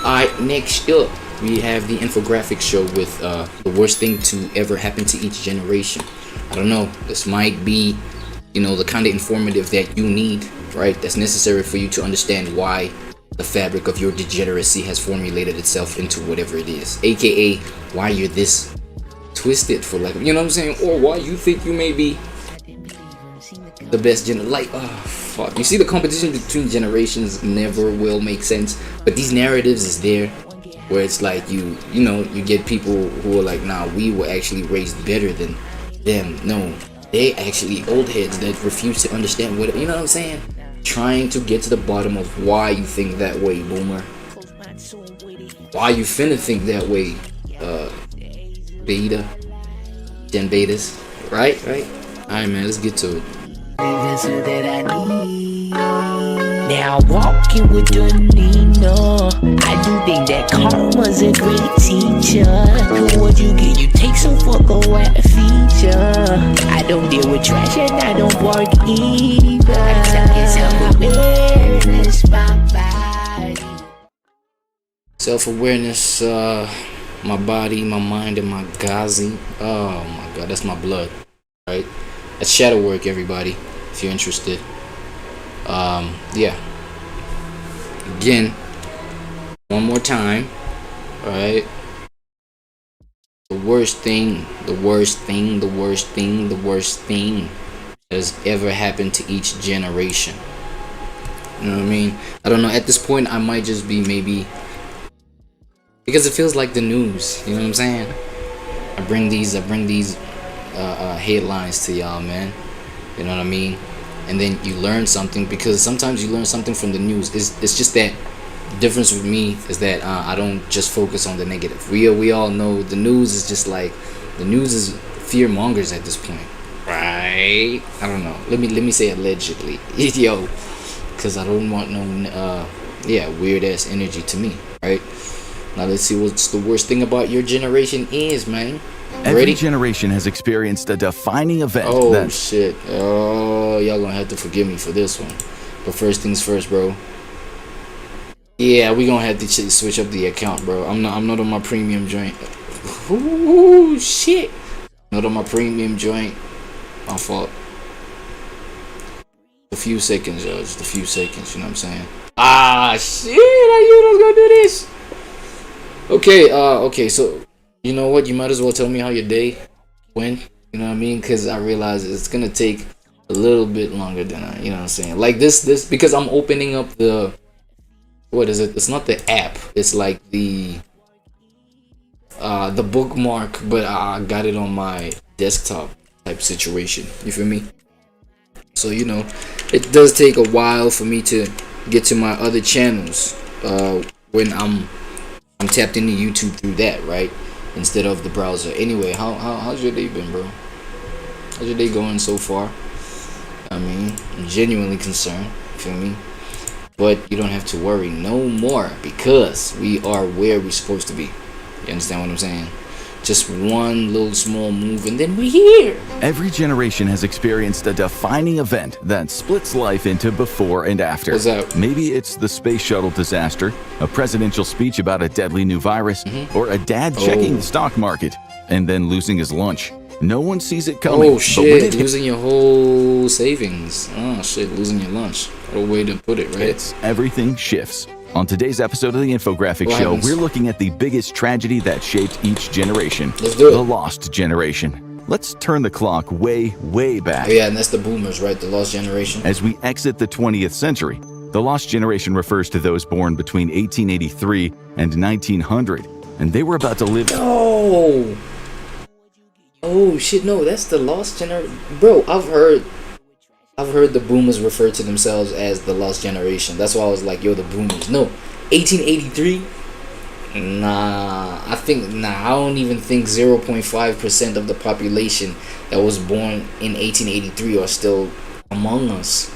Alright, next up, we have the infographic show with the worst thing to ever happen to each generation. I don't know, this might be, the kind of informative that you need, right? That's necessary for you to understand why the fabric of your degeneracy has formulated itself into whatever it is. AKA, why you're this twisted for like, you know what I'm saying? Or why you think you may be the best fuck. You see, the competition between generations never will make sense. But these narratives is there where it's like you get people who are like, nah, we were actually raised better than them. No, they actually old heads that refuse to understand what, you know what I'm saying? Trying to get to the bottom of why you think that way, boomer. Why you finna think that way, beta, gen betas, right? Alright, man, let's get to it. Now walking with the Nina, I do think that karma's a great teacher. Cause what you get, you take some fuck away a feature. I don't deal with trash and I don't bark either. Self-awareness, my body. Self-awareness, my body, my mind, and my gazi. Oh my god, that's my blood, right? That's shadow work, everybody, if you're interested. Yeah. Again, one more time, right? The worst thing that has ever happened to each generation. You know what I mean? I don't know. At this point, I might just be maybe because it feels like the news. You know what I'm saying? I bring these headlines to y'all, man. You know what I mean? And then you learn something, because sometimes you learn something from the news. It's just that difference with me is that I don't just focus on the negative. We all know the news is just like, the news is fear mongers at this point, right? I don't know. Let me say allegedly, yo, because I don't want no weird ass energy to me, right? Now let's see what's the worst thing about your generation is, man. Every generation has experienced a defining event. Oh shit! Oh, y'all gonna have to forgive me for this one. But first things first, bro. Yeah, we gonna have to switch up the account, bro. I'm not on my premium joint. Ooh shit! Not on my premium joint. My fault. A few seconds, yo. Just a few seconds. You know what I'm saying? Ah shit! I knew I was gonna do this. Okay. So. You know what? You might as well tell me how your day went. You know what I mean? Because I realize it's gonna take a little bit longer than you know what I'm saying. Like this because I'm opening up the, what is it? It's not the app. It's like the bookmark, but I got it on my desktop type situation. You feel me? So it does take a while for me to get to my other channels when I'm tapped into YouTube through that, right? Instead of the browser. Anyway, how's your day been, bro? How's your day going so far? I mean, I'm genuinely concerned, feel me? But you don't have to worry no more, because we are where we're supposed to be. You understand what I'm saying? Just one little small move and then we're here. Every generation has experienced a defining event that splits life into before and after. What's that? Maybe it's the space shuttle disaster, a presidential speech about a deadly new virus, or a dad checking the stock market and then losing his lunch. No one sees it coming. Oh shit, losing your whole savings. Oh shit, losing your lunch. What a way to put it, right? Everything shifts. On today's episode of the Infographic Show, we're looking at the biggest tragedy that shaped each generation. Let's do it. The lost generation. Let's turn the clock way back. Oh yeah, and that's the boomers, right? The lost generation. As we exit the 20th century, the lost generation refers to those born between 1883 and 1900, and they were about to live... Oh shit, no, that's the lost generation. Bro, I've heard the boomers refer to themselves as the lost generation. That's why I was like, yo, the boomers. No, 1883? I don't even think 0.5% of the population that was born in 1883 are still among us.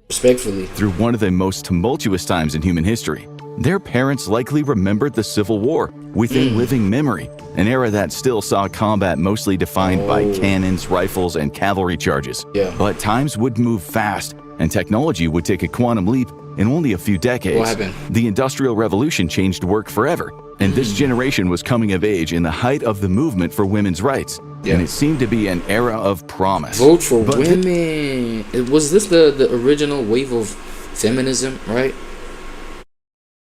Respectfully. Through one of the most tumultuous times in human history, their parents likely remembered the Civil War within living memory, an era that still saw combat mostly defined by cannons, rifles, and cavalry charges. Yeah. But times would move fast, and technology would take a quantum leap in only a few decades. What happened? The Industrial Revolution changed work forever, and this generation was coming of age in the height of the movement for women's rights. Yeah. And it seemed to be an era of promise. Vote for women. Was this the original wave of feminism, right?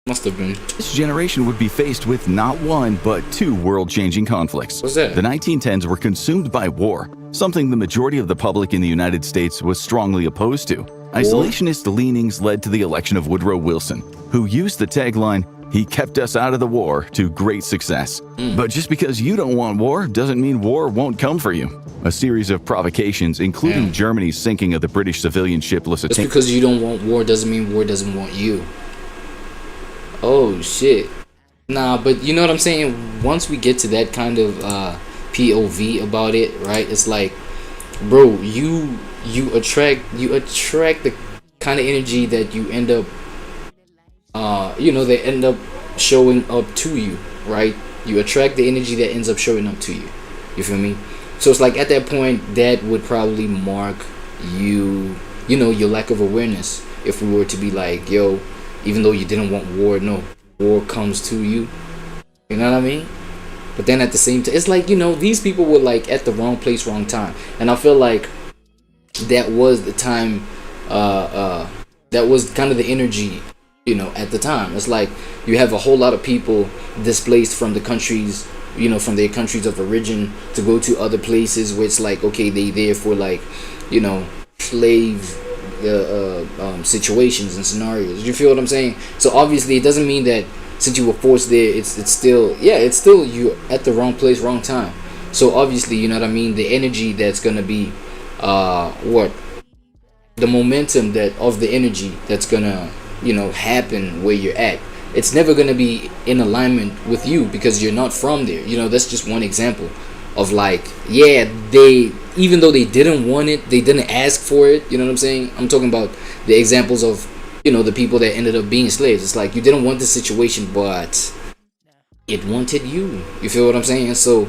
Must have been. This generation would be faced with not one, but two world-changing conflicts. What's that? The 1910s were consumed by war, something the majority of the public in the United States was strongly opposed to. Isolationist leanings led to the election of Woodrow Wilson, who used the tagline, "He kept us out of the war," to great success. But just because you don't want war doesn't mean war won't come for you. A series of provocations, including Germany's sinking of the British civilian ship Just Lusitania. because you don't want war doesn't mean war doesn't want you. Oh shit. Nah, but you know what I'm saying? Once we get to that kind of POV about it, right? It's like, bro, you attract the kind of energy that you end up they end up showing up to you, right? You attract the energy that ends up showing up to you. You feel me? So it's like at that point that would probably mark your lack of awareness. If we were to be like, yo, even though you didn't want war, no, war comes to you. You know what I mean? But then at the same time, it's like, these people were like at the wrong place, wrong time. And I feel like that was the time, that was kind of the energy, at the time. It's like you have a whole lot of people displaced from the countries, from their countries of origin to go to other places where it's like, okay, they there for like, slave situations and scenarios. You feel what I'm saying? So obviously it doesn't mean that since you were forced there, it's still you at the wrong place, wrong time. So obviously, you know what I mean, the energy that's gonna be the momentum of the energy that's gonna happen where you're at, it's never gonna be in alignment with you because you're not from there. That's just one example of like, yeah, even though they didn't want it, they didn't ask for it. You know what I'm saying? I'm talking about the examples of the people that ended up being slaves. It's like you didn't want the situation, but it wanted you. You feel what I'm saying? And so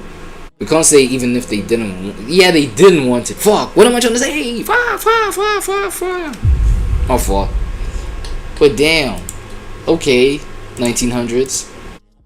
we can't say even if they didn't they didn't want it. Fuck, what am I trying to say? Fire. My fault. But damn, okay, 1900s.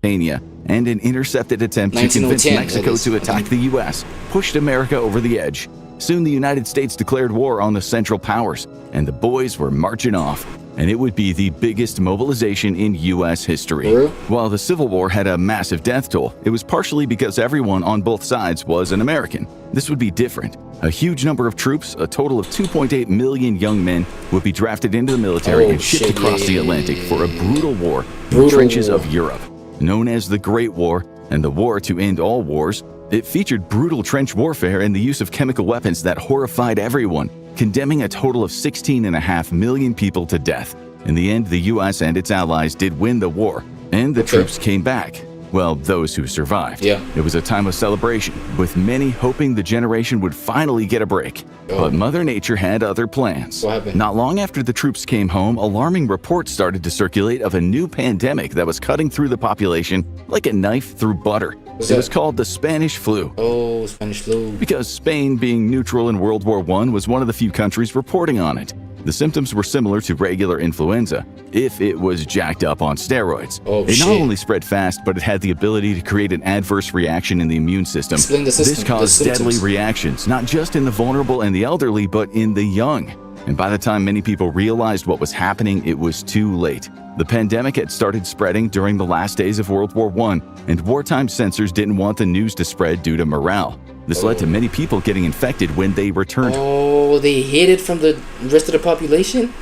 And an intercepted attempt to convince 1910, Mexico to attack the U.S. pushed America over the edge. Soon the United States declared war on the Central Powers, and the boys were marching off. And it would be the biggest mobilization in U.S. history. While the Civil War had a massive death toll, it was partially because everyone on both sides was an American. This would be different. A huge number of troops, a total of 2.8 million young men, would be drafted into the military and shipped across the Atlantic for a brutal war in the trenches of Europe. Known as the Great War and the War to End All Wars, it featured brutal trench warfare and the use of chemical weapons that horrified everyone, condemning a total of 16.5 million people to death. In the end, the U.S. and its allies did win the war, and the troops came back. Well, those who survived. Yeah. It was a time of celebration, with many hoping the generation would finally get a break. But Mother Nature had other plans. What happened? Not long after the troops came home, alarming reports started to circulate of a new pandemic that was cutting through the population like a knife through butter. It was called the Spanish flu. Oh, Spanish flu. Because Spain, being neutral in World War I, was one of the few countries reporting on it. The symptoms were similar to regular influenza, if it was jacked up on steroids. It not only spread fast, but it had the ability to create an adverse reaction in the immune system. Explain the system. This caused deadly reactions, not just in the vulnerable and the elderly, but in the young. And by the time many people realized what was happening, it was too late. The pandemic had started spreading during the last days of World War I, and wartime censors didn't want the news to spread due to morale. This led to many people getting infected when they returned. Oh, they hid it from the rest of the population?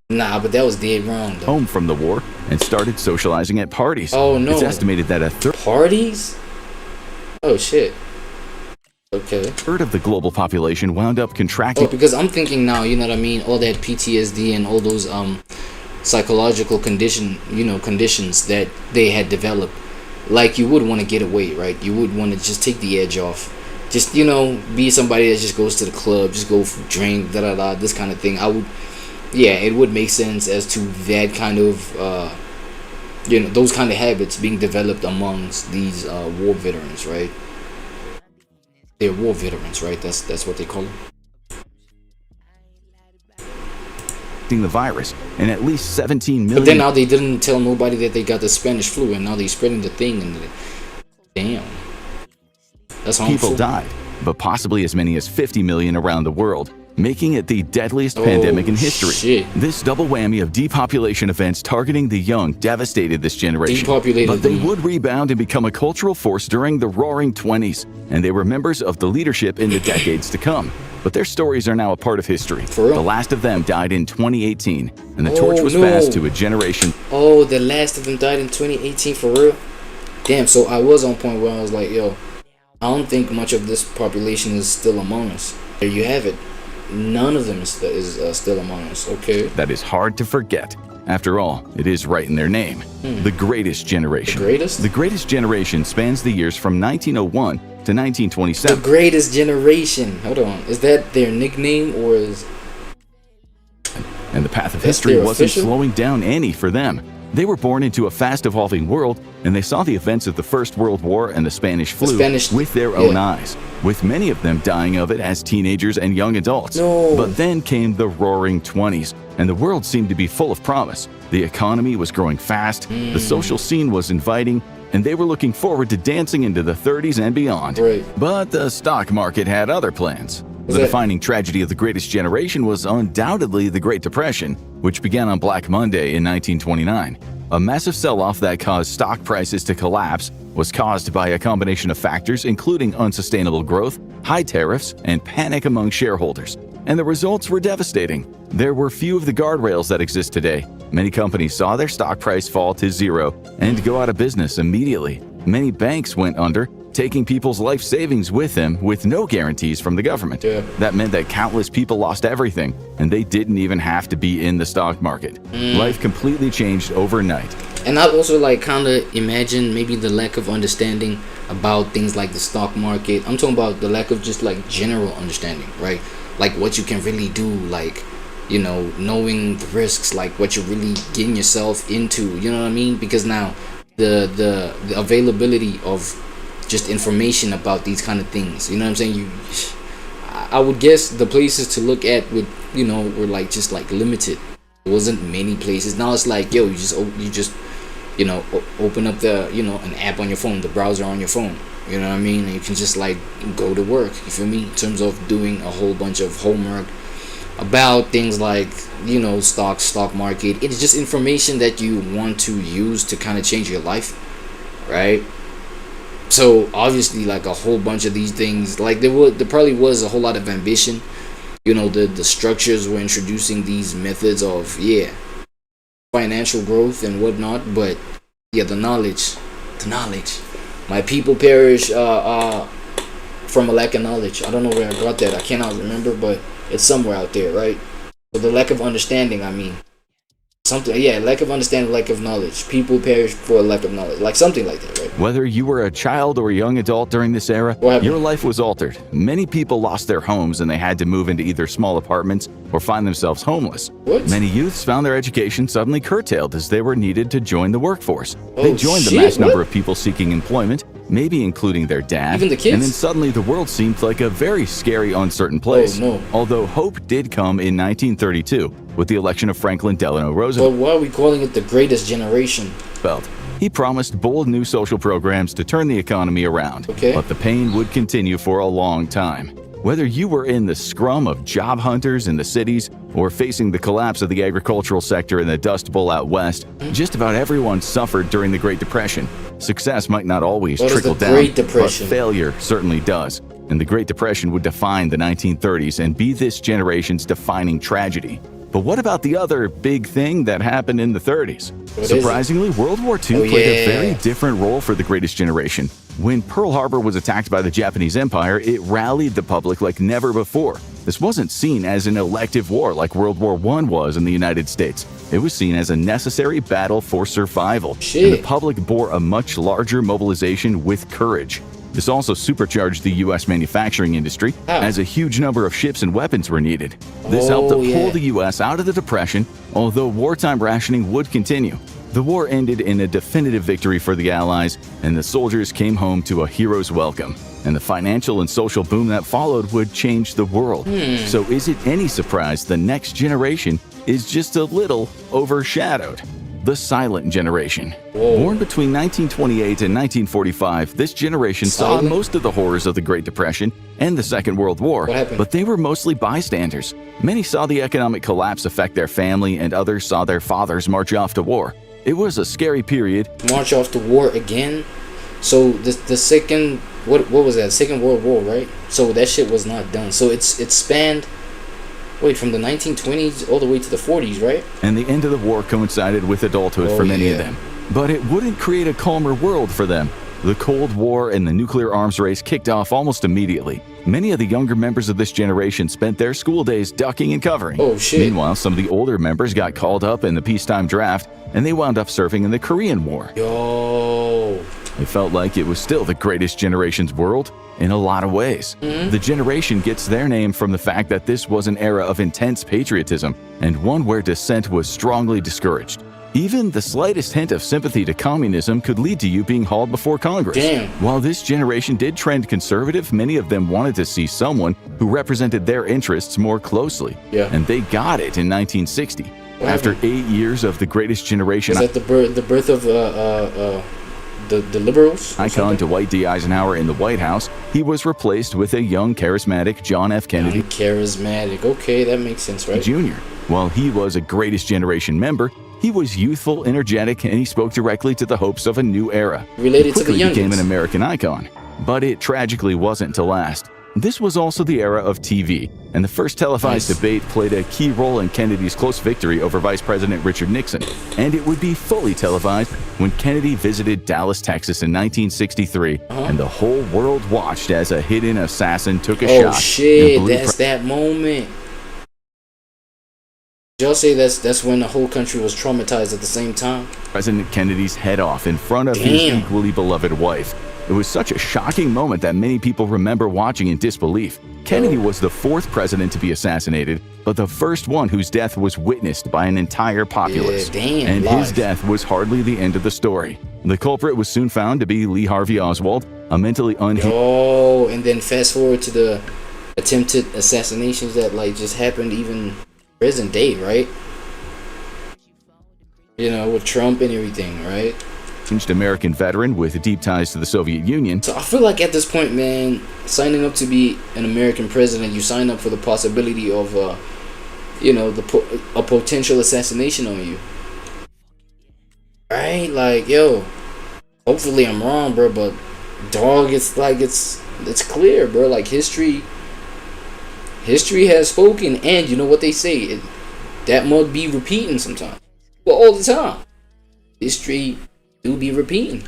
Nah, but that was dead wrong, though. Home from the war and started socializing at parties. Oh, no. It's estimated that a Parties? Oh, shit. Okay. third of the global population wound up contracting. Oh, because I'm thinking now, you know what I mean? All that PTSD and all those psychological conditions that they had developed. Like, you would want to get away, right? You would want to just take the edge off. Just, be somebody that just goes to the club, just go for drink, this kind of thing. It would make sense as to that kind of, those kind of habits being developed amongst these war veterans, right? They're war veterans, right? That's what they call them. contracting the virus, and at least 17 million. But then now they didn't tell nobody that they got the Spanish flu, and now they're spreading the thing. And damn, that's harmful. People died, but possibly as many as 50 million around the world, making it the deadliest pandemic in history. Shit. This double whammy of depopulation events targeting the young devastated this generation. Depopulated But they them. would rebound and become a cultural force during the Roaring '20s, and they were members of the leadership in the decades to come. But their stories are now a part of history. For real? The last of them died in 2018, and the torch was passed to a generation. Oh, the last of them died in 2018, for real? Damn, so I was on point where I was like, yo, I don't think much of this population is still among us. There you have it. None of them is still among us, okay? That is hard to forget. After all, it is right in their name. The Greatest Generation. The greatest? The Greatest Generation spans the years from 1901 to The 1927. Greatest Generation. Hold on. Is that their nickname or is... And the path of That's history their wasn't official? slowing down any for them. They were born into a fast-evolving world, and they saw the events of the First World War and the Spanish flu with their own eyes, with many of them dying of it as teenagers and young adults. No. But then came the Roaring '20s, and the world seemed to be full of promise. The economy was growing fast, the social scene was inviting, and they were looking forward to dancing into the '30s and beyond. Right. But the stock market had other plans. The that- defining tragedy of the Greatest Generation was undoubtedly the Great Depression, which began on Black Monday in 1929. A massive sell-off that caused stock prices to collapse was caused by a combination of factors including unsustainable growth, high tariffs, and panic among shareholders. And the results were devastating. There were few of the guardrails that exist today. Many companies saw their stock price fall to zero and go out of business immediately. Many banks went under, taking people's life savings with them with no guarantees from the government. Yeah. That meant that countless people lost everything, and they didn't even have to be in the stock market. Life completely changed overnight. And I also like kind of imagine maybe the lack of understanding about things like the stock market. I'm talking about the lack of just like general understanding, right? Like what you can really do, like, you know, knowing the risks, like what you're really getting yourself into, you know what I mean? Because now the availability of just information about these kind of things, you know what I'm saying? I would guess the places to look at would, you know, were like just like limited. There wasn't many places. Now it's like, yo, you just you know, open up the, you know, an app on your phone, the browser on your phone, you know what I mean? And you can just like go to work, you feel me? In terms of doing a whole bunch of homework about things like, you know, stock market. It's just information that you want to use to kind of change your life, right? So obviously, like a whole bunch of these things, like there probably was a whole lot of ambition. You know, the structures were introducing these methods of financial growth and whatnot, but the knowledge. My people perish from a lack of knowledge. I don't know where I got that. I cannot remember, but it's somewhere out there, right? So the lack of understanding, I mean, lack of understanding, lack of knowledge. People perish for a lack of knowledge, like something like that, right? Whether you were a child or a young adult during this era, What happened? your life was altered. Many people lost their homes and they had to move into either small apartments or find themselves homeless. What? Many youths found their education suddenly curtailed as they were needed to join the workforce. They Oh, joined the shit, mass number what? of people seeking employment, maybe including their dad. Even the kids? And then suddenly the world seemed like a very scary, uncertain place. Oh, no. Although hope did come in 1932 with the election of Franklin Delano Roosevelt. But why are we calling it the Greatest Generation? He promised bold new social programs to turn the economy around, Okay. but the pain would continue for a long time. Whether you were in the scrum of job hunters in the cities or facing the collapse of the agricultural sector in the Dust Bowl out west, just about everyone suffered during the Great Depression. Success might not always What is trickle the down, Great Depression? but failure certainly does. And the Great Depression would define the 1930s and be this generation's defining tragedy. But what about the other big thing that happened in the 30s? What is it? Surprisingly, World War II Oh, played a yeah. very different role for the Greatest Generation. When Pearl Harbor was attacked by the Japanese Empire, it rallied the public like never before. This wasn't seen as an elective war like World War I was in the United States. It was seen as a necessary battle for survival. Shit. And the public bore a much larger mobilization with courage. This also supercharged the U.S. manufacturing industry, How? as a huge number of ships and weapons were needed. This Oh, helped to pull yeah. the U.S. out of the Depression, although wartime rationing would continue. The war ended in a definitive victory for the Allies, and the soldiers came home to a hero's welcome. And the financial and social boom that followed would change the world. So is it any surprise the next generation is just a little overshadowed? The silent generation. Born between 1928 and 1945, this generation saw most of the horrors of the Great Depression and the Second World War, but they were mostly bystanders. Many saw the economic collapse affect their family, and others saw their fathers march off to war. It was a scary period. March off to war again? So the second, what was that? Second World War, right? So that shit was not done. So it spanned, wait, from the 1920s all the way to the 40s, right? And the end of the war coincided with adulthood for many of them. But it wouldn't create a calmer world for them. The Cold War and the nuclear arms race kicked off almost immediately. Many of the younger members of this generation spent their school days ducking and covering. Oh, shit. Meanwhile, some of the older members got called up in the peacetime draft, and they wound up serving in the Korean War. Yo. It felt like it was still the greatest generation's world in a lot of ways. The generation gets their name from the fact that this was an era of intense patriotism and one where dissent was strongly discouraged. Even the slightest hint of sympathy to communism could lead to you being hauled before Congress. Damn. While this generation did trend conservative, many of them wanted to see someone who represented their interests more closely. And they got it in 1960. After 8 years of the greatest generation. Is that the birth of the liberals? Icon Dwight D. Eisenhower in the White House, he was replaced with a young, charismatic John F. Kennedy. Charismatic. Okay, that makes sense, right? Jr. While he was a greatest generation member, he was youthful, energetic, and he spoke directly to the hopes of a new era. Related to the Quickly became an youngins. American icon. But it tragically wasn't to last. This was also the era of TV, and the first televised debate played a key role in Kennedy's close victory over Vice President Richard Nixon, and it would be fully televised when Kennedy visited Dallas, Texas in 1963, and the whole world watched as a hidden assassin took a shot. Oh shit, and blew that's that moment. Y'all say that's when the whole country was traumatized at the same time? President Kennedy's head off in front of his equally beloved wife. It was such a shocking moment that many people remember watching in disbelief. Kennedy was the fourth president to be assassinated, but the first one whose death was witnessed by an entire populace. And his death was hardly the end of the story. The culprit was soon found to be Lee Harvey Oswald, a mentally unhinged. Oh, and then fast forward to the attempted assassinations that just happened even present day, right? You know, with Trump and everything, right? American veteran with deep ties to the Soviet Union. So I feel like at this point, man, signing up to be an American president, you sign up for the possibility of, a potential assassination on you. Right? Like, yo, hopefully I'm wrong, bro, but dog, it's clear, bro. Like history has spoken, and you know what they say, that must be repeating sometimes. Well, all the time. History do be repeating.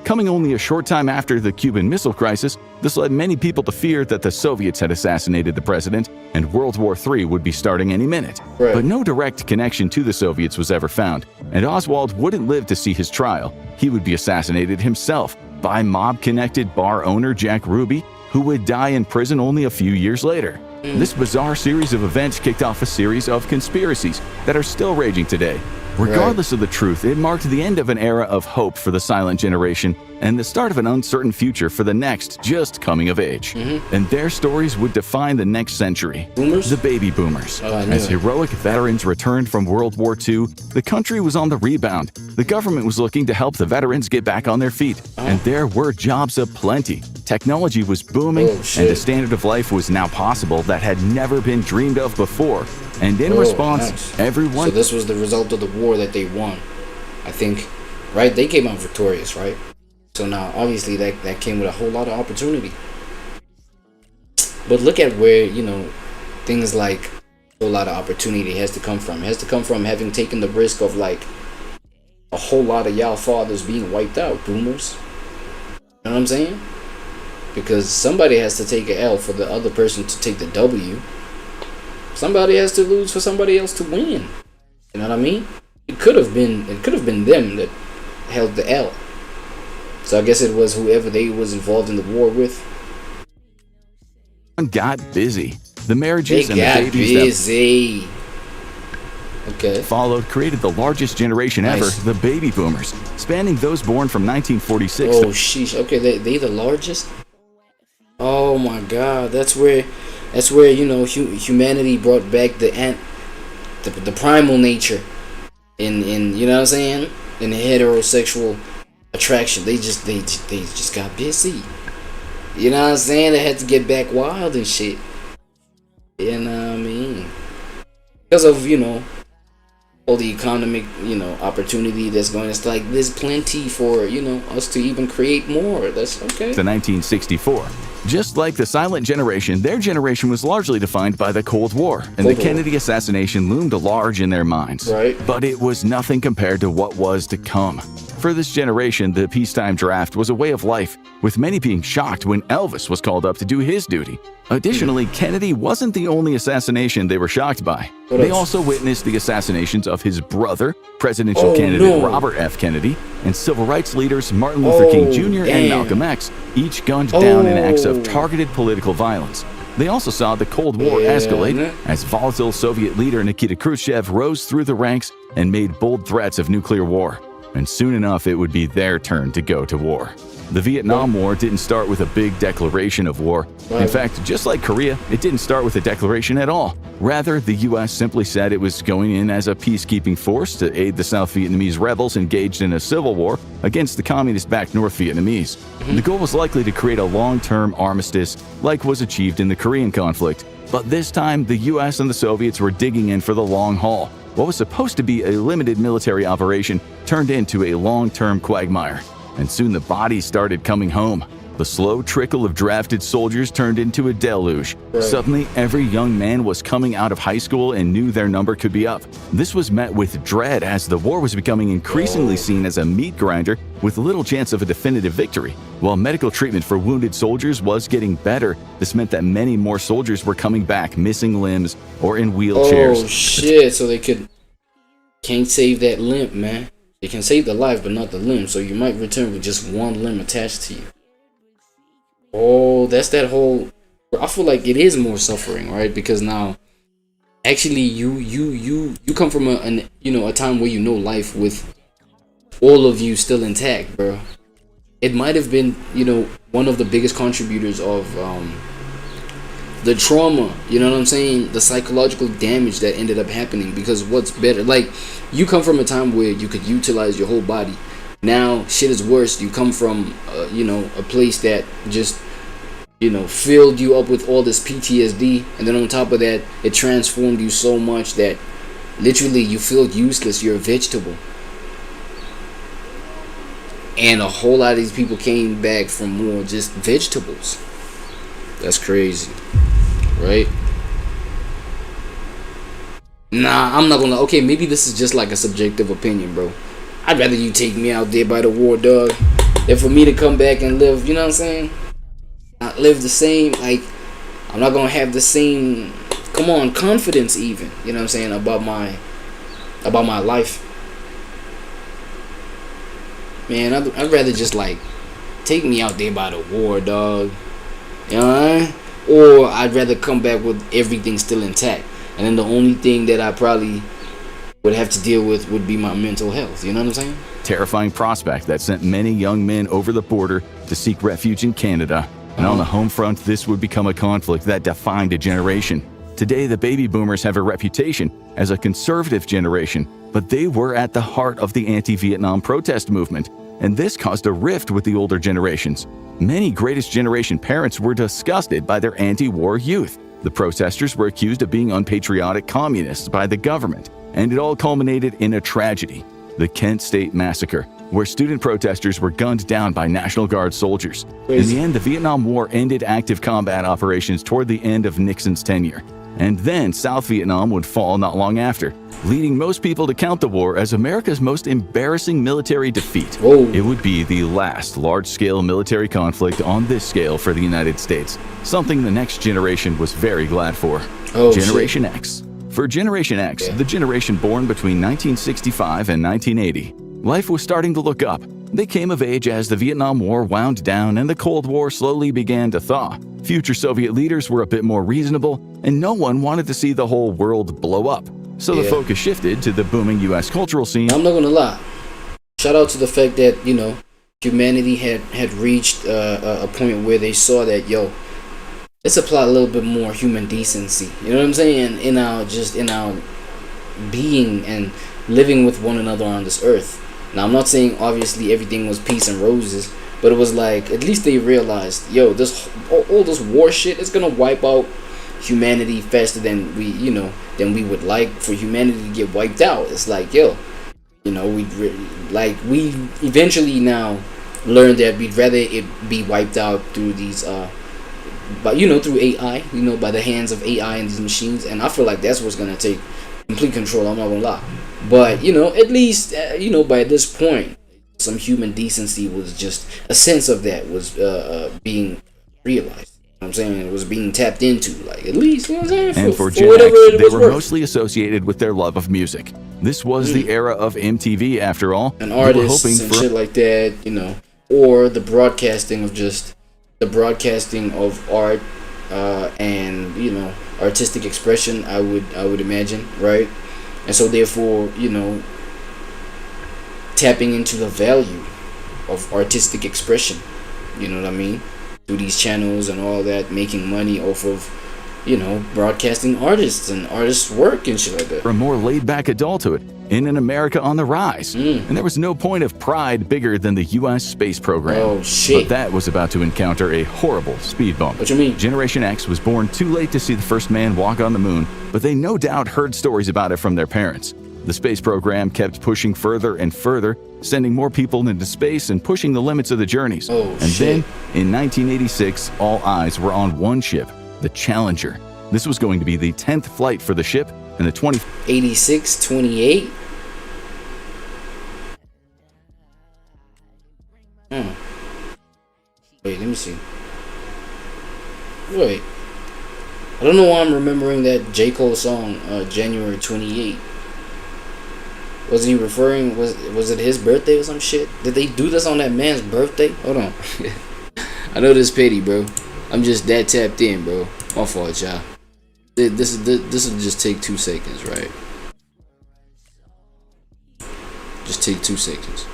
Coming only a short time after the Cuban Missile Crisis, this led many people to fear that the Soviets had assassinated the president and World War III would be starting any minute. But no direct connection to the Soviets was ever found, and Oswald wouldn't live to see his trial. He would be assassinated himself by mob-connected bar owner Jack Ruby, who would die in prison only a few years later. This bizarre series of events kicked off a series of conspiracies that are still raging today. Regardless of the truth, it marked the end of an era of hope for the silent generation and the start of an uncertain future for the next just coming of age. And their stories would define the next century. Boomers? The baby boomers. As heroic veterans returned from World War II, the country was on the rebound. The government was looking to help the veterans get back on their feet. And there were jobs aplenty. Technology was booming, and a standard of life was now possible that had never been dreamed of before. And in response, everyone... So this was the result of the war that they won, I think, right? They came out victorious, right? So now, obviously, that came with a whole lot of opportunity. But look at where, things like a whole lot of opportunity has to come from. It has to come from having taken the risk of, a whole lot of y'all fathers being wiped out, boomers. You know what I'm saying? Because somebody has to take an L for the other person to take the W. Somebody has to lose for somebody else to win. You know what I mean? It could have been them that held the L. So I guess it was whoever they was involved in the war with. Got busy. The marriages They and got the babies busy. Okay. Followed created the largest generation ever, Nice. the baby boomers, spanning those born from 1946 Oh sheesh. Okay, they the largest. Oh my God, that's where you know humanity brought back the primal nature in you know what I'm saying, in the heterosexual attraction. They just got busy. You know what I'm saying? They had to get back wild and shit. You know what I mean? Because of, you know, all the economic, you know, opportunity that's going. It's like there's plenty for, you know, us to even create more. That's okay. to 1964. Just like the silent generation, their generation was largely defined by the Cold War, and the Cold War. Kennedy assassination loomed large in their minds. Right. But it was nothing compared to what was to come. For this generation, the peacetime draft was a way of life, with many being shocked when Elvis was called up to do his duty. Additionally, Kennedy wasn't the only assassination they were shocked by. What They else? also witnessed the assassinations of his brother, presidential Oh, candidate no. Robert F. Kennedy, and civil rights leaders Martin Luther King Oh, Jr. and damn. Malcolm X, each gunned down in acts of Oh. targeted political violence. They also saw the Cold War Yeah, escalate man. as volatile Soviet leader Nikita Khrushchev rose through the ranks and made bold threats of nuclear war. And soon enough, it would be their turn to go to war. The Vietnam War didn't start with a big declaration of war. In Right. fact, just like Korea, it didn't start with a declaration at all. Rather, the U.S. simply said it was going in as a peacekeeping force to aid the South Vietnamese rebels engaged in a civil war against the communist-backed North Vietnamese. The goal was likely to create a long-term armistice like was achieved in the Korean conflict. But this time, the U.S. and the Soviets were digging in for the long haul. What was supposed to be a limited military operation turned into a long-term quagmire. And soon the bodies started coming home. The slow trickle of drafted soldiers turned into a deluge. Right. Suddenly, every young man was coming out of high school and knew their number could be up. This was met with dread as the war was becoming increasingly seen as a meat grinder with little chance of a definitive victory. While medical treatment for wounded soldiers was getting better, this meant that many more soldiers were coming back missing limbs or in wheelchairs. Oh shit! So they can't save that limb, man. They can save the life, but not the limb. So you might return with just one limb attached to you. Oh, that's that whole. I feel like it is more suffering, right? Because now, actually, you come from a time where you know life with all of you still intact, bro. It might have been, you know, one of the biggest contributors of the trauma, you know what I'm saying, the psychological damage that ended up happening. Because what's better, like, you come from a time where you could utilize your whole body. Now shit is worse. You come from a place that just, you know, filled you up with all this PTSD, and then on top of that, it transformed you so much that literally you feel useless. You're a vegetable. And a whole lot of these people came back from war just vegetables. That's crazy, right? Nah, I'm not gonna. Okay, maybe this is just like a subjective opinion, bro. I'd rather you take me out there by the war, dog, than for me to come back and live. You know what I'm saying? Not live the same. Like, I'm not gonna have the same. Come on, confidence even. You know what I'm saying about my life. Man, I'd rather just like take me out there by the war, dog. You know what I mean? Or I'd rather come back with everything still intact, and then the only thing that I probably would have to deal with would be my mental health. You know what I'm saying? Terrifying prospect that sent many young men over the border to seek refuge in Canada. And on the home front, this would become a conflict that defined a generation. Today, the baby boomers have a reputation as a conservative generation, but they were at the heart of the anti-Vietnam protest movement, and this caused a rift with the older generations. Many greatest generation parents were disgusted by their anti-war youth. The protesters were accused of being unpatriotic communists by the government, and it all culminated in a tragedy, the Kent State Massacre, where student protesters were gunned down by National Guard soldiers. In the end, the Vietnam War ended active combat operations toward the end of Nixon's tenure. And then South Vietnam would fall not long after, leading most people to count the war as America's most embarrassing military defeat. Whoa. It would be the last large-scale military conflict on this scale for the United States, something the next generation was very glad for. Oh, Generation X. For Generation X, the generation born between 1965 and 1980, life was starting to look up. They came of age as the Vietnam War wound down and the Cold War slowly began to thaw. Future Soviet leaders were a bit more reasonable, and no one wanted to see the whole world blow up. So the Yeah. focus shifted to the booming US cultural scene. I'm not gonna lie. Shout out to the fact that, you know, humanity had reached a point where they saw that, yo, let's apply a little bit more human decency. You know what I'm saying? In our being and living with one another on this earth. Now, I'm not saying obviously everything was peace and roses, but it was like at least they realized, yo, this all this war shit is gonna wipe out humanity faster than we would like for humanity to get wiped out. It's like, yo, you know, we eventually now learned that we'd rather it be wiped out through these but through AI, by the hands of AI and these machines. And I feel like that's what's gonna take complete control. I'm not gonna lie, but at least by this point, some human decency was just a sense of that was being realized. I'm saying it was being tapped into, like, at least, you know what I'm saying? And for Gen X, they were mostly associated with their love of music. This was the era of MTV, after all. And artists and shit like that, or the broadcasting of art and artistic expression. I would imagine, right? And so therefore, tapping into the value of artistic expression. You know what I mean? Through these channels and all that, making money off of, broadcasting artists and artists' work and shit like that. A more laid-back adulthood in an America on the rise. And there was no point of pride bigger than the U.S. space program. Oh, shit. But that was about to encounter a horrible speed bump. What you mean? Generation X was born too late to see the first man walk on the moon, but they no doubt heard stories about it from their parents. The space program kept pushing further and further, sending more people into space and pushing the limits of the journeys. Oh, and shit. then, in 1986, all eyes were on one ship, the Challenger. This was going to be the 10th flight for the ship, and the 86, 28? Wait, let me see. Wait. I don't know why I'm remembering that J. Cole song, January 28. Was he referring, was it his birthday or some shit? Did they do this on that man's birthday? Hold on. I know this petty, bro. I'm just that tapped in, bro. My fault, y'all. This will just take 2 seconds, right? Just take 2 seconds.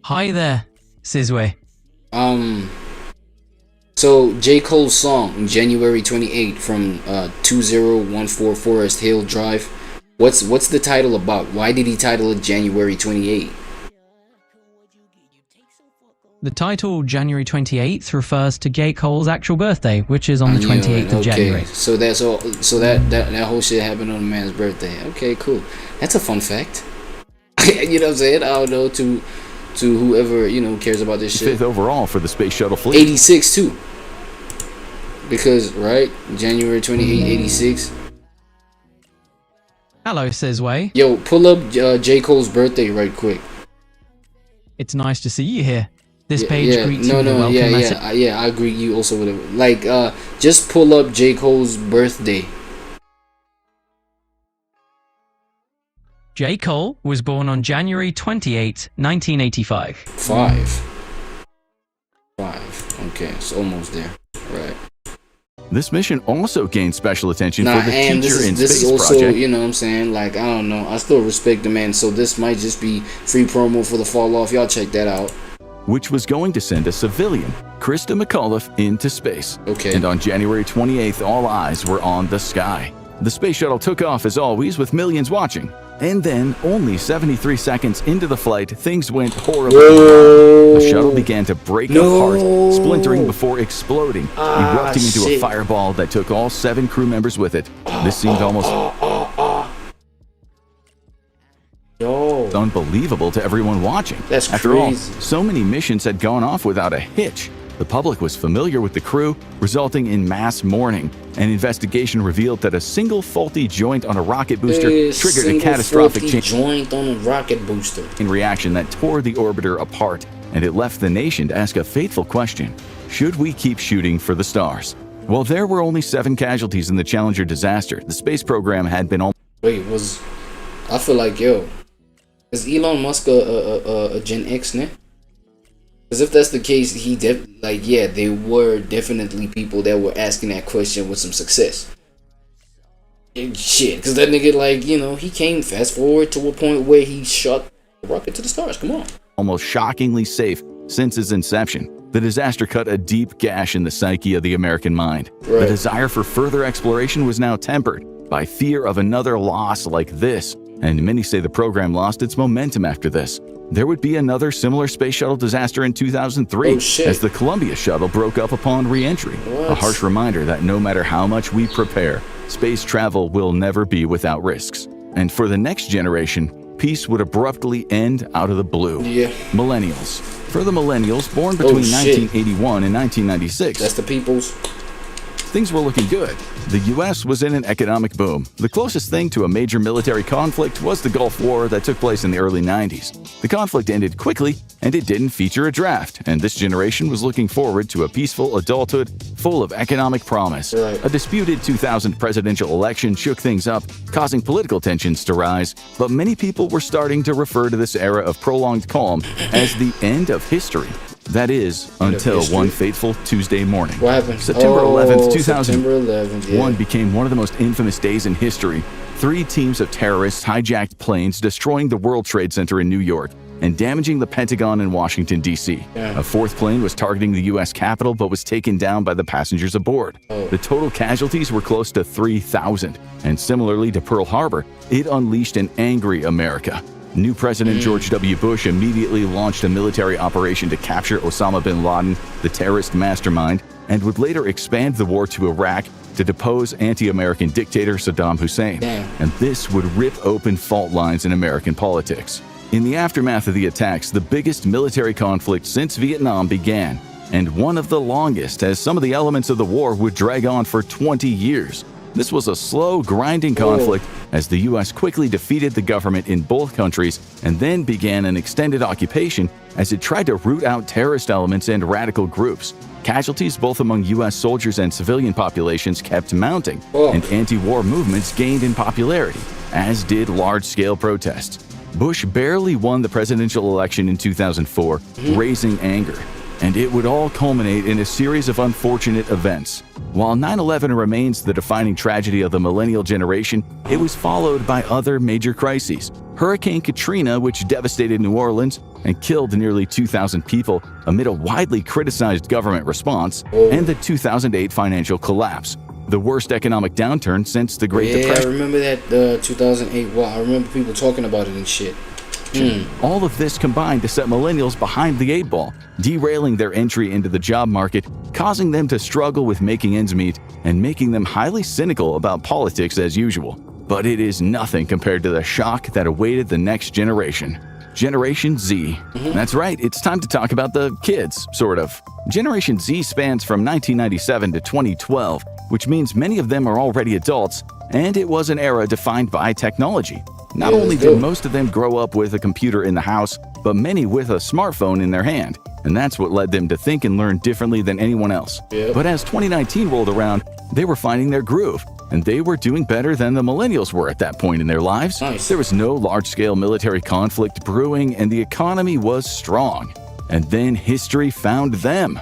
Hi there, Sizwe. So J. Cole's song, January 28 from 2014 Forest Hill Drive. What's the title about? Why did he title it January 28? The title January 28th refers to J. Cole's actual birthday, which is on the 28th of January. So that's all. So that whole shit happened on a man's birthday. Okay, cool. That's a fun fact. You know what I'm saying? I don't know to whoever cares about this shit. 5th overall for the space shuttle fleet. 86 too. Because right, January 28, 86. Hello, Sizwe. Yo, pull up J. Cole's birthday right quick. It's nice to see you here. This page greets you no, with a welcome message. I greet you also with a, like, just pull up J. Cole's birthday. J. Cole was born on January 28, 1985. 5. Okay, it's almost there. Right. This mission also gained special attention for the and Teacher in this Space is also, project. you know what I'm saying? Like, I don't know. I still respect the man, so this might just be free promo for the fall off. Y'all check that out. Which was going to send a civilian, Krista McAuliffe, into space. Okay. And on January 28th, all eyes were on the sky. The space shuttle took off as always, with millions watching. And then, only 73 seconds into the flight, things went horribly wrong. The shuttle began to break apart, splintering before exploding, erupting into a fireball that took all 7 crew members with it. This seemed almost unbelievable to everyone watching. That's After all, crazy. so many missions had gone off without a hitch. The public was familiar with the crew, resulting in mass mourning. An investigation revealed that a single faulty joint on a rocket booster triggered a catastrophic joint on a rocket booster in reaction that tore the orbiter apart, and it left the nation to ask a fateful question: should we keep shooting for the stars? While there were only 7 casualties in the Challenger disaster, the space program had been I feel like, is Elon Musk a Gen X, ne? Because if that's the case, there were definitely people that were asking that question with some success. Shit, because that nigga, like, you know, he came fast forward to a point where he shot the rocket to the stars. Come on. Almost shockingly safe since its inception, the disaster cut a deep gash in the psyche of the American mind. Right. The desire for further exploration was now tempered by fear of another loss like this, and many say the program lost its momentum after this. There would be another similar space shuttle disaster in 2003 as the Columbia shuttle broke up upon re-entry. A harsh reminder that no matter how much we prepare, space travel will never be without risks. And for the next generation, peace would abruptly end out of the blue. Millennials. For the millennials born between 1981 and 1996, that's the people's. Things were looking good. The U.S. was in an economic boom. The closest thing to a major military conflict was the Gulf War that took place in the early 90s. The conflict ended quickly, and it didn't feature a draft, and this generation was looking forward to a peaceful adulthood full of economic promise. A disputed 2000 presidential election shook things up, causing political tensions to rise, but many people were starting to refer to this era of prolonged calm as the end of history. That is, until one fateful Tuesday morning. What happened? September 11th, 2001 September 11th, became one of the most infamous days in history. 3 teams of terrorists hijacked planes, destroying the World Trade Center in New York and damaging the Pentagon in Washington, D.C. A 4th plane was targeting the U.S. Capitol but was taken down by the passengers aboard. The total casualties were close to 3,000. And similarly to Pearl Harbor, it unleashed an angry America. New President George W. Bush immediately launched a military operation to capture Osama bin Laden, the terrorist mastermind, and would later expand the war to Iraq to depose anti-American dictator Saddam Hussein. And this would rip open fault lines in American politics. In the aftermath of the attacks, the biggest military conflict since Vietnam began, and one of the longest, as some of the elements of the war would drag on for 20 years. This was a slow, grinding conflict as the U.S. quickly defeated the government in both countries and then began an extended occupation as it tried to root out terrorist elements and radical groups. Casualties both among U.S. soldiers and civilian populations kept mounting, and anti-war movements gained in popularity, as did large-scale protests. Bush barely won the presidential election in 2004, raising anger. And it would all culminate in a series of unfortunate events. While 9/11 remains the defining tragedy of the millennial generation, it was followed by other major crises. Hurricane Katrina, which devastated New Orleans and killed nearly 2,000 people amid a widely criticized government response, and the 2008 financial collapse, the worst economic downturn since the Great Depression. I remember that 2008. Wow, I remember people talking about it and shit. All of this combined to set millennials behind the 8 ball, derailing their entry into the job market, causing them to struggle with making ends meet, and making them highly cynical about politics as usual. But it is nothing compared to the shock that awaited the next generation. Generation Z. That's right, it's time to talk about the kids, sort of. Generation Z spans from 1997 to 2012, which means many of them are already adults, and it was an era defined by technology. Not only did most of them grow up with a computer in the house, but many with a smartphone in their hand, and that's what led them to think and learn differently than anyone else. But as 2019 rolled around, they were finding their groove, and they were doing better than the millennials were at that point in their lives. There was no large-scale military conflict brewing, and the economy was strong. And then history found them.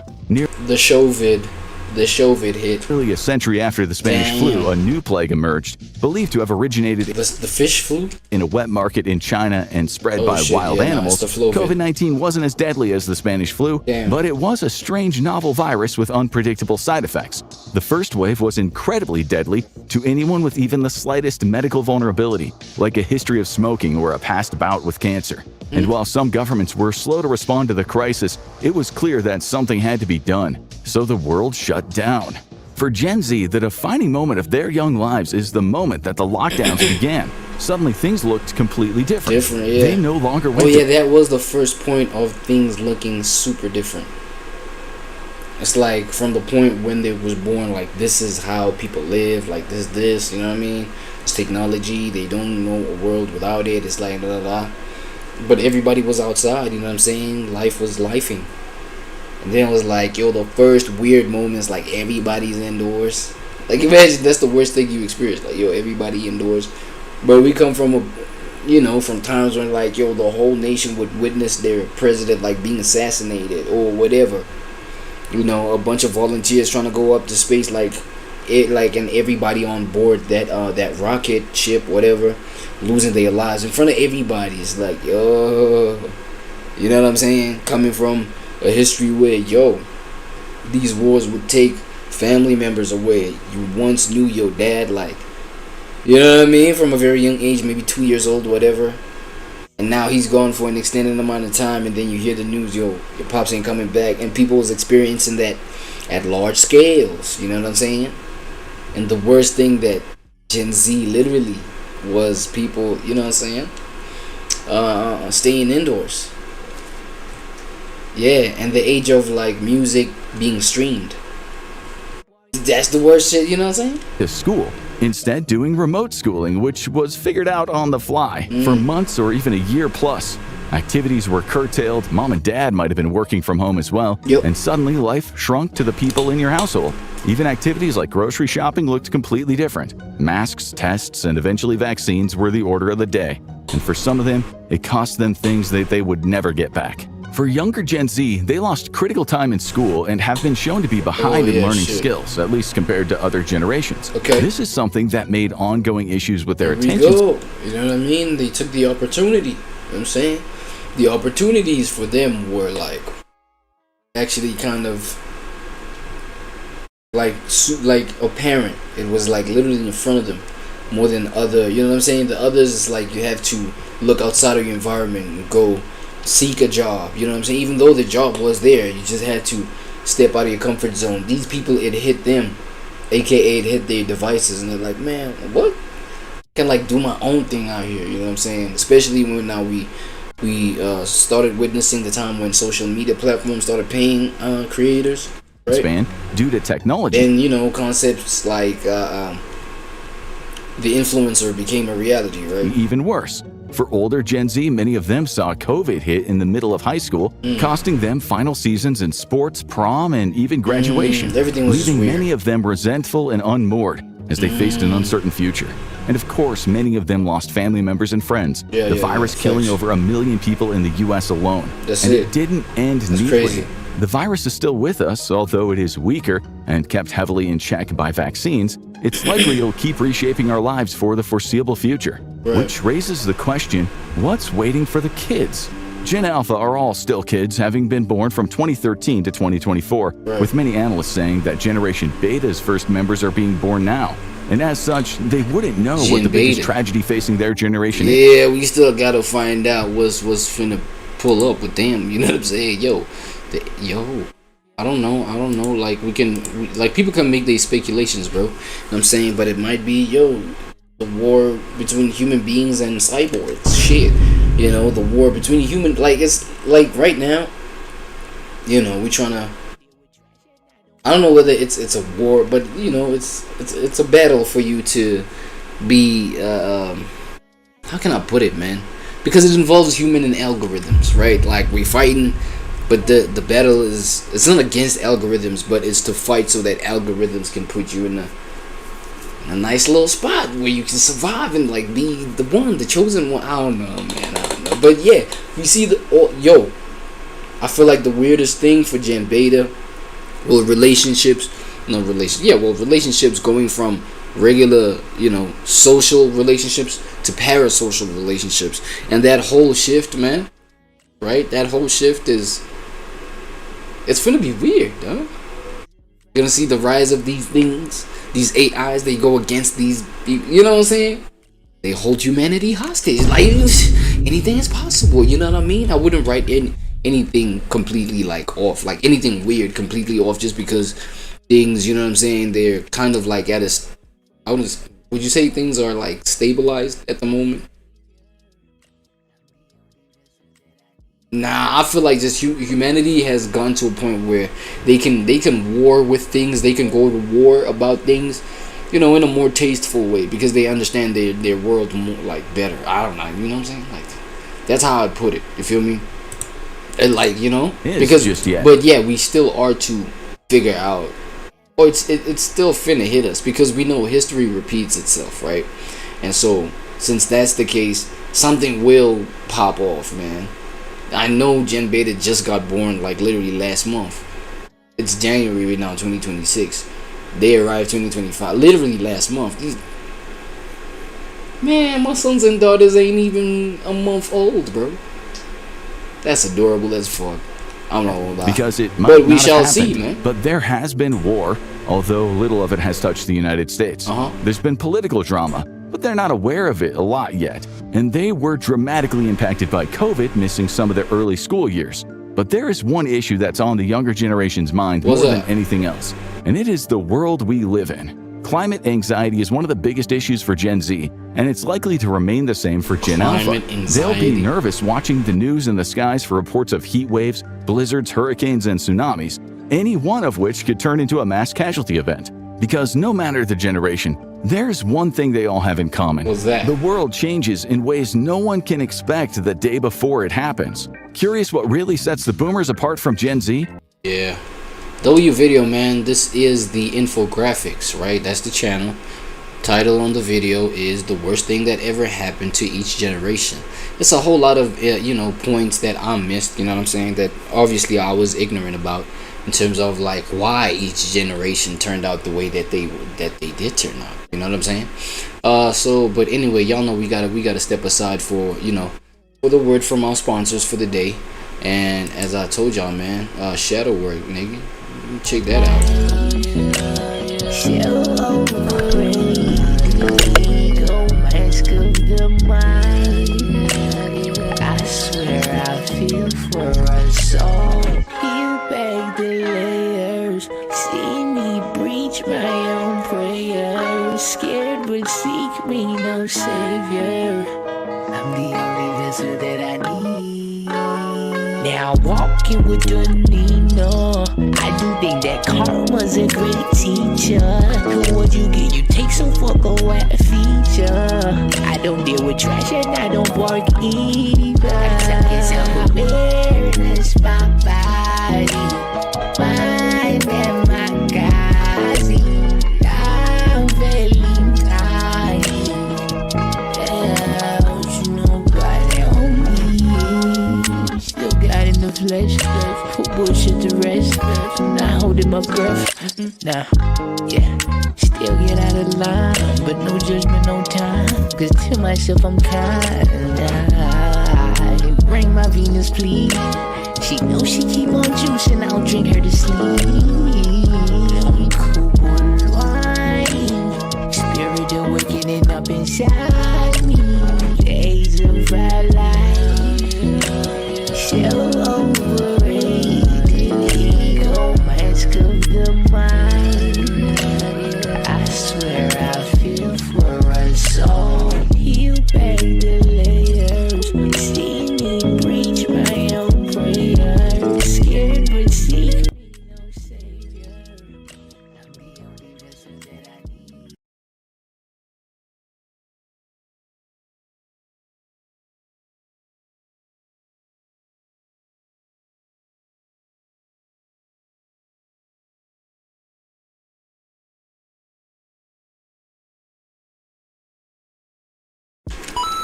The Shovid hit. Nearly a century after the Spanish flu, a new plague emerged, believed to have originated the fish flu in a wet market in China and spread by wild animals. COVID-19 wasn't as deadly as the Spanish flu, but it was a strange novel virus with unpredictable side effects. The first wave was incredibly deadly to anyone with even the slightest medical vulnerability, like a history of smoking or a past bout with cancer. And while some governments were slow to respond to the crisis, it was clear that something had to be done. So the world shut down. For Gen Z, the defining moment of their young lives is the moment that the lockdowns began. Suddenly things looked completely different. They no longer went that was the first point of things looking super different. It's like from the point when they was born, like this is how people live, like this, you know what I mean? It's technology, they don't know a world without it, it's like But everybody was outside, you know what I'm saying? Life was lifing. And then it was like, yo, the first weird moments, like everybody's indoors. Like imagine that's the worst thing you experience. Like, yo, everybody indoors. But we come from from times when like, yo, the whole nation would witness their president like being assassinated or whatever. A bunch of volunteers trying to go up to space, like and everybody on board that rocket ship, whatever, losing their lives in front of everybody. It's like, yo, you know what I'm saying? Coming from a history where, yo, these wars would take family members away. You once knew your dad, like, you know what I mean, from a very young age, maybe 2 years old, whatever. And now he's gone for an extended amount of time, and then you hear the news, yo, your pops ain't coming back, and people was experiencing that at large scales, you know what I'm saying? And the worst thing that Gen Z literally was people, you know what I'm saying, staying indoors. Yeah, and the age of like music being streamed. That's the worst shit, you know what I'm saying? To school, instead doing remote schooling, which was figured out on the fly for months or even a year plus. Activities were curtailed, mom and dad might have been working from home as well, and suddenly life shrunk to the people in your household. Even activities like grocery shopping looked completely different. Masks, tests, and eventually vaccines were the order of the day. And for some of them, it cost them things that they would never get back. For younger Gen Z, they lost critical time in school and have been shown to be behind in learning skills, at least compared to other generations. This is something that made ongoing issues with their attention. You know what I mean? They took the opportunity. You know what I'm saying? The opportunities for them were like actually kind of like apparent. It was like literally in front of them more than other, you know what I'm saying? The others is like you have to look outside of your environment and go seek a job, you know what I'm saying? Even though the job was there, you just had to step out of your comfort zone. These people, it hit them, aka it hit their devices, and they're like, man, what? I can like do my own thing out here, you know what I'm saying? Especially when now we started witnessing the time when social media platforms started paying creators, right? Span due to technology. And you know, concepts like the influencer became a reality, right? Even worse. For older Gen Z, many of them saw COVID hit in the middle of high school, costing them final seasons in sports, prom, and even graduation, leaving many of them resentful and unmoored as they faced an uncertain future. And of course, many of them lost family members and friends, the virus killing over 1 million people in the US alone. It didn't end neatly. Crazy. The virus is still with us, although it is weaker and kept heavily in check by vaccines. It's likely it'll keep reshaping our lives for the foreseeable future. Which raises the question, what's waiting for the kids? Gen Alpha are all still kids, having been born from 2013 to 2024, with many analysts saying that Generation Beta's first members are being born now. And as such, they wouldn't know what the biggest tragedy facing their generation is. Yeah, we still gotta find out what's finna pull up with them, you know what I'm saying? Yo, I don't know, like like people can make their speculations, bro, you know what I'm saying? But it might be, the war between human beings and cyborgs, shit, you know, the war between human, like, it's like right now, you know, we trying to, I don't know whether it's a war, but you know, it's a battle for you to be, how can I put it, man? Because it involves human and algorithms, right? Like, we fighting, but the battle is, it's not against algorithms, but it's to fight so that algorithms can put you in a nice little spot where you can survive and like be the chosen one. I don't know, man. I don't know. But yeah, we see I feel like the weirdest thing for Gen Beta, relationships going from regular, you know, social relationships to parasocial relationships. And that whole shift, man, right? That whole shift it's gonna be weird, huh? You're gonna see the rise of these things. These AIs, they go against these people, you know what I'm saying? They hold humanity hostage. Like, anything is possible, you know what I mean? I wouldn't write anything completely like off, like anything weird completely off just because things, you know what I'm saying, they're kind of like at a, would you say things are like stabilized at the moment? Nah, I feel like just humanity has gone to a point where they can war with things. They can go to war about things, you know, in a more tasteful way because they understand their world more like better. I don't know, you know what I'm saying? Like, that's how I put it. You feel me? And like, you know, but yeah, we still are to figure out, or it's still finna hit us because we know history repeats itself, right? And so since that's the case, something will pop off, man. I know Gen Beta just got born like literally last month. It's January right now, 2026. They arrived 2025, literally last month. Man, my sons and daughters ain't even a month old, bro. That's adorable as fuck. I'm not gonna lie. Because it might but we not shall have happened, see, man. But there has been war, although little of it has touched the United States. There's been political drama, but they're not aware of it a lot yet. And they were dramatically impacted by COVID, missing some of their early school years. But there is one issue that's on the younger generation's mind more than anything else, and it is the world we live in. Climate anxiety is one of the biggest issues for Gen Z, and it's likely to remain the same for Gen Alpha. They'll be nervous watching the news in the skies for reports of heat waves, blizzards, hurricanes, and tsunamis, any one of which could turn into a mass casualty event. Because no matter the generation, there's one thing they all have in common. What's that? The world changes in ways no one can expect the day before it happens. Curious what really sets the boomers apart from Gen Z? Yeah. W video, man, this is the infographics, right? That's the channel. Title on the video is the worst thing that ever happened to each generation. It's a whole lot of points that I missed, you know what I'm saying, that obviously I was ignorant about, in terms of like why each generation turned out the way that they did turn out, you know what I'm saying. But anyway, y'all know we gotta step aside for for the word from our sponsors for the day. And as I told y'all, man, shadow work, nigga. Check that out. I swear I feel for us all. Peel back the layers, see me breach my own prayers. Scared but seek me no savior. I'm the only vessel that I need. Now walking with the Nina, I do think that karma's a great teacher. Cause what you get, you take some fuck away a feature. I don't deal with trash and I don't bark either. It's self-awareness, my body, mind and my gazi. I'm feeling tired. There's nobody on me. Still got in the flesh, put bullshit to rest. Not holding my breath. Nah, yeah. Still get out of line, but no judgment, no time. Cause to myself I'm kind. I bring my Venus, please. She knows she keep on juicing, I'll drink her to sleep. Cool wine, spirit awakening up inside me. Days of our life, so overrated. Ego mask of the mind. I swear I feel for us all. Peel back the layers, see me breach my own prayers. Scared but seek me no savior. I'm the only vessel that I need.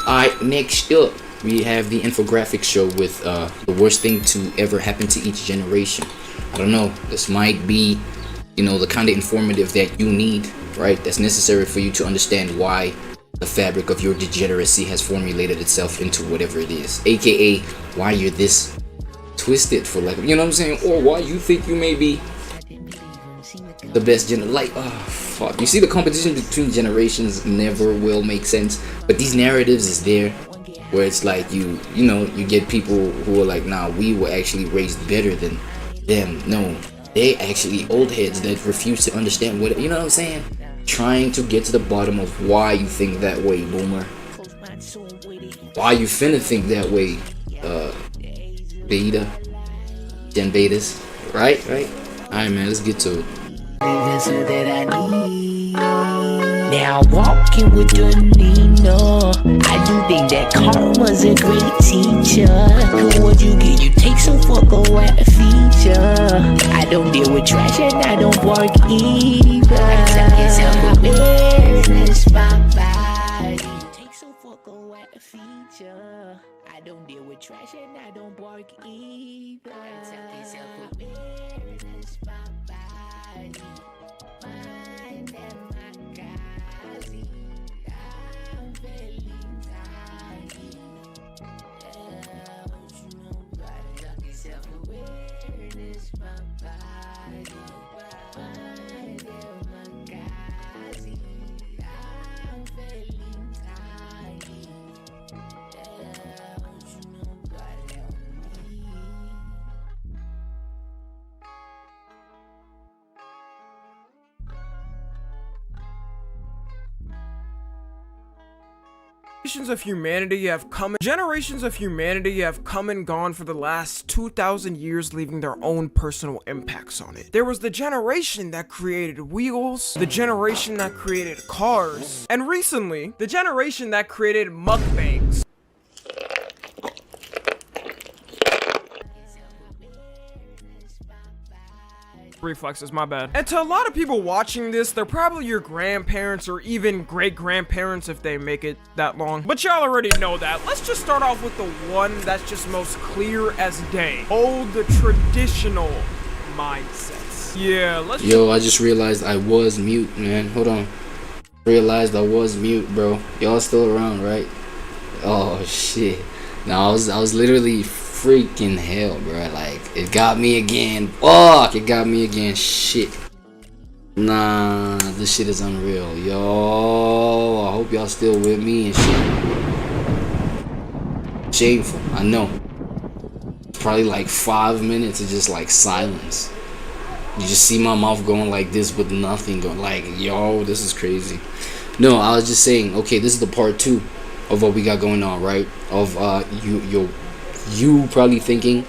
Alright, next up we have the infographic show with the worst thing to ever happen to each generation. I don't know, this might be the kind of informative that you need, right? That's necessary for you to understand why the fabric of your degeneracy has formulated itself into whatever it is, aka why you're this twisted, for like, you know what I'm saying, or why you think you may be the best fuck. You see, the competition between generations never will make sense, but these narratives is there where it's like you get people who are like, nah, we were actually raised better than them. No, they actually old heads that refuse to understand what, you know what I'm saying, trying to get to the bottom of why you think that way, boomer. Why you finna think that way, beta, gen betas, right? Alright, man, let's get to it. Now walking with the Nina, I do think that karma's a great teacher. Cause what you get, you take some fuck away a feature. I don't deal with trash and I don't bark either. It's self-awareness, my body. Take some fuck away a feature. I don't deal with trash and I don't bark either. It's self-awareness, my body. Generations of humanity have come and gone for the last 2,000 years, leaving their own personal impacts on it. There was the generation that created wheels, the generation that created cars, and recently, the generation that created mukbangs. Reflexes, my bad. And to a lot of people watching this, they're probably your grandparents or even great-grandparents if they make it that long. But y'all already know that. Let's just start off with the one that's just most clear as day. Old traditional mindsets. Yeah, Yo, I just realized I was mute, man. Hold on. Realized I was mute, bro. Y'all still around, right? Oh shit. No, I was literally freaking hell, bro. Like, it got me again. Fuck, it got me again. Shit. Nah, this shit is unreal. Yo, I hope y'all still with me and shit. Shameful, I know. Probably like 5 minutes of just like silence. You just see my mouth going like this with nothing going. Like, yo, this is crazy. No, I was just saying, okay, this is the part 2 of what we got going on, right? Of you probably thinking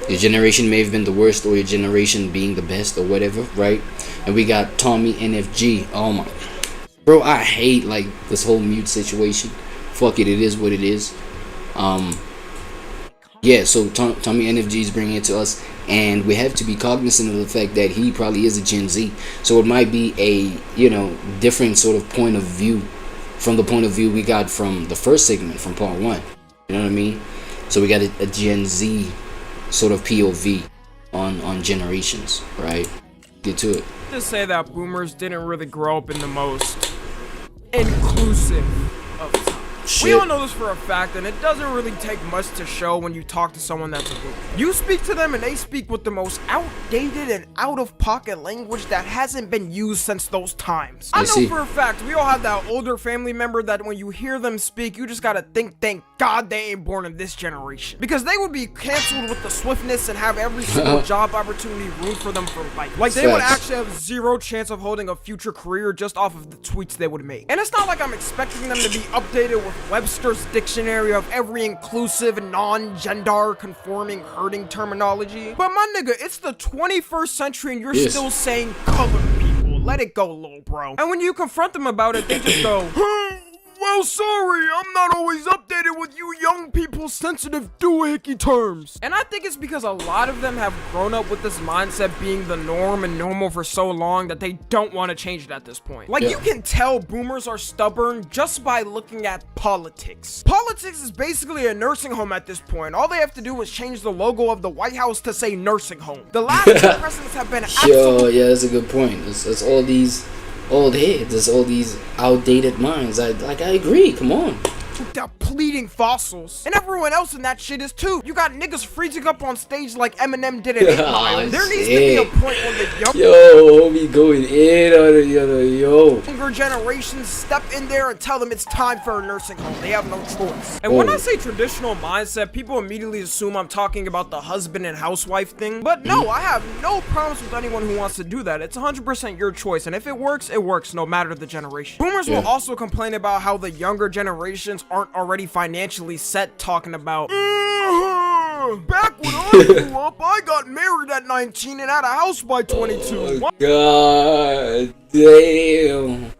your generation may have been the worst, or your generation being the best, or whatever, right? And we got Tommy NFG. Oh my, bro, I hate like this whole mute situation. Fuck it, it is what it is. Yeah, so Tommy NFG is bringing it to us, and we have to be cognizant of the fact that he probably is a Gen Z, so it might be a, you know, different sort of point of view from the point of view we got from the first segment, from part 1. You know what I mean? So we got a Gen Z sort of POV on generations, right? Get to it. Just say that boomers didn't really grow up in the most inclusive of times. We all know this for a fact, and it doesn't really take much to show when you talk to someone that's a boomer. You speak to them and they speak with the most outdated and out-of-pocket language that hasn't been used since those times. I know for a fact we all have that older family member that when you hear them speak, you just gotta think, thank God they ain't born in this generation. Because they would be canceled with the swiftness and have every single job opportunity room for them for life. Like, they would actually have zero chance of holding a future career just off of the tweets they would make. And it's not like I'm expecting them to be updated with Webster's dictionary of every inclusive, non-gender conforming hurting terminology. But my nigga, it's the 21st century and you're still saying colored people. Let it go, little bro. And when you confront them about it, they just go, well, sorry, I'm not always updated with you young people's sensitive doohickey terms. And I think it's because a lot of them have grown up with this mindset being the norm and normal for so long that they don't want to change it at this point. Like, you can tell boomers are stubborn just by looking at politics. Politics is basically a nursing home at this point. All they have to do is change the logo of the White House to say nursing home. The last two presidents have been absolutely... Yo, yeah, that's a good point. It's all these old heads, there's all these outdated minds. I agree, come on. Depleting fossils. And everyone else in that shit is too. You got niggas freezing up on stage like Eminem did in 8 Mile. There needs to be a point where the homie going in on the other, younger generations step in there and tell them it's time for a nursing home. They have no choice. And when I say traditional mindset, people immediately assume I'm talking about the husband and housewife thing. But no, I have no problems with anyone who wants to do that. It's 100% your choice. And if it works no matter the generation. Boomers will also complain about how the younger generations aren't already financially set, talking about back when I grew up, I got married at 19 and had a house by 22. Oh, God damn.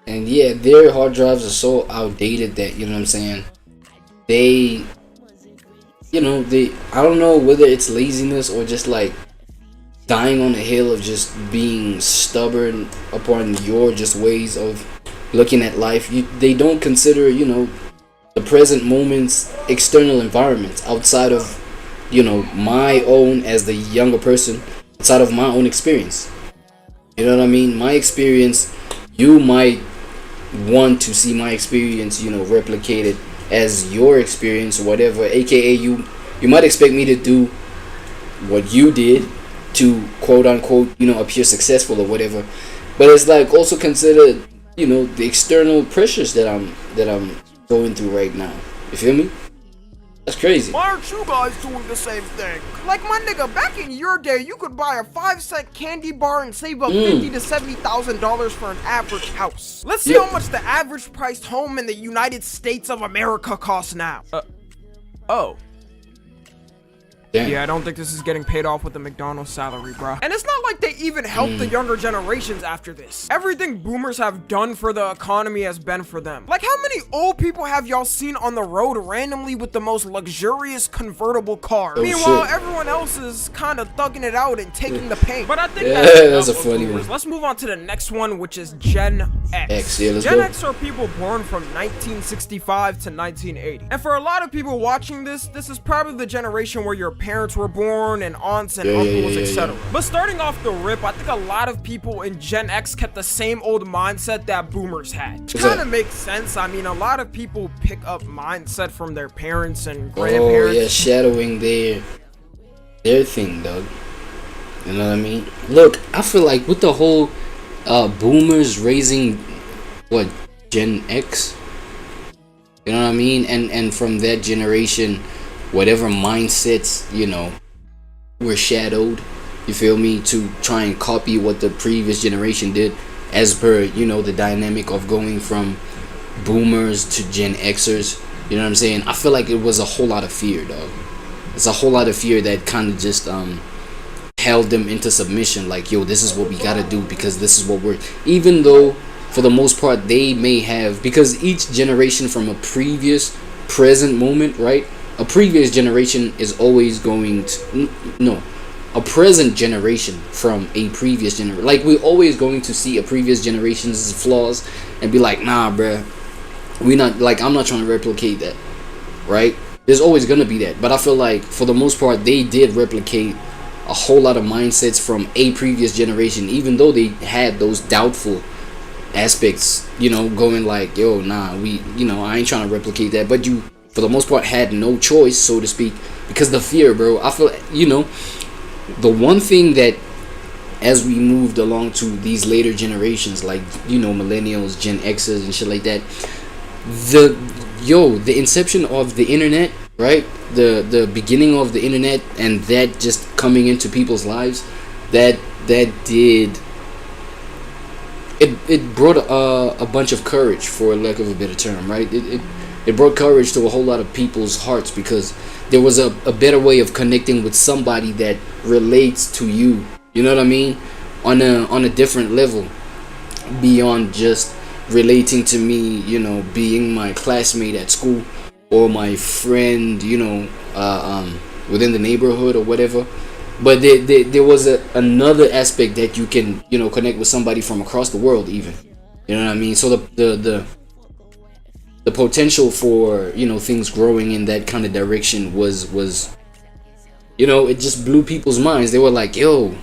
And yeah, their hard drives are so outdated that, you know what I'm saying, they, you know, I don't know whether it's laziness or just like dying on the hill of just being stubborn upon your just ways of looking at life. They don't consider, you know, the present moment's external environment outside of, you know, my own, as the younger person, outside of my own experience. You know what I mean? My experience, you might want to see my experience, replicated as your experience or whatever. AKA you might expect me to do what you did to quote unquote, appear successful or whatever. But it's like also consider, the external pressures that I'm going through right now. You feel me? That's crazy. Why aren't you guys doing the same thing? Like my nigga, back in your day, you could buy a 5-cent candy bar and save up $50,000 to $70,000 for an average house. Let's see how much the average priced home in the United States of America costs now. Oh. Damn. Yeah, I don't think this is getting paid off with the McDonald's salary, bruh. And it's not like they even help the younger generations after this. Everything boomers have done for the economy has been for them. Like, how many old people have y'all seen on the road randomly with the most luxurious convertible car? Oh, Meanwhile, shit. everyone else is kind of thugging it out and taking the pain. But I think that's a funny one. Let's move on to the next one, which is Gen X. Let's Gen go. X are people born from 1965 to 1980. And for a lot of people watching this is probably the generation where your parents were born and aunts and uncles, etc. But starting off the rip, I think a lot of people in Gen X kept the same old mindset that boomers had. Which kind of makes sense. I mean, a lot of people pick up mindset from their parents and grandparents. Oh yeah, shadowing their thing, dog. You know what I mean? Look, I feel like with the whole boomers raising what, Gen X? You know what I mean? And from that generation, whatever mindsets, were shadowed, you feel me, to try and copy what the previous generation did, as per, the dynamic of going from boomers to Gen Xers. You know what I'm saying? I feel like it was a whole lot of fear, dog. It's a whole lot of fear that kind of just held them into submission. Like, yo, this is what we gotta do because this is what we're. Even though for the most part they may have, because each generation from a previous present moment, right? A previous generation is always going to a present generation from a previous generation. Like, we're always going to see a previous generation's flaws and be like, nah, bruh, I'm not trying to replicate that, right? There's always gonna be that. But I feel like for the most part they did replicate a whole lot of mindsets from a previous generation, even though they had those doubtful aspects, going like, yo, nah, I ain't trying to replicate that. But you, for the most part, had no choice, so to speak, because the fear, bro. I feel, the one thing that, as we moved along to these later generations, like, millennials, Gen Xers and shit like that, the inception of the internet, right? The beginning of the internet, and that just coming into people's lives, that did, it brought a bunch of courage, for lack of a better term, right? It brought courage to a whole lot of people's hearts, because there was a better way of connecting with somebody that relates to you. You know what I mean? On a different level, beyond just relating to me, being my classmate at school or my friend, within the neighborhood or whatever. But there was another aspect that you can, connect with somebody from across the world, even. You know what I mean? So the potential for, things growing in that kind of direction was it just blew people's minds. They were like, yo,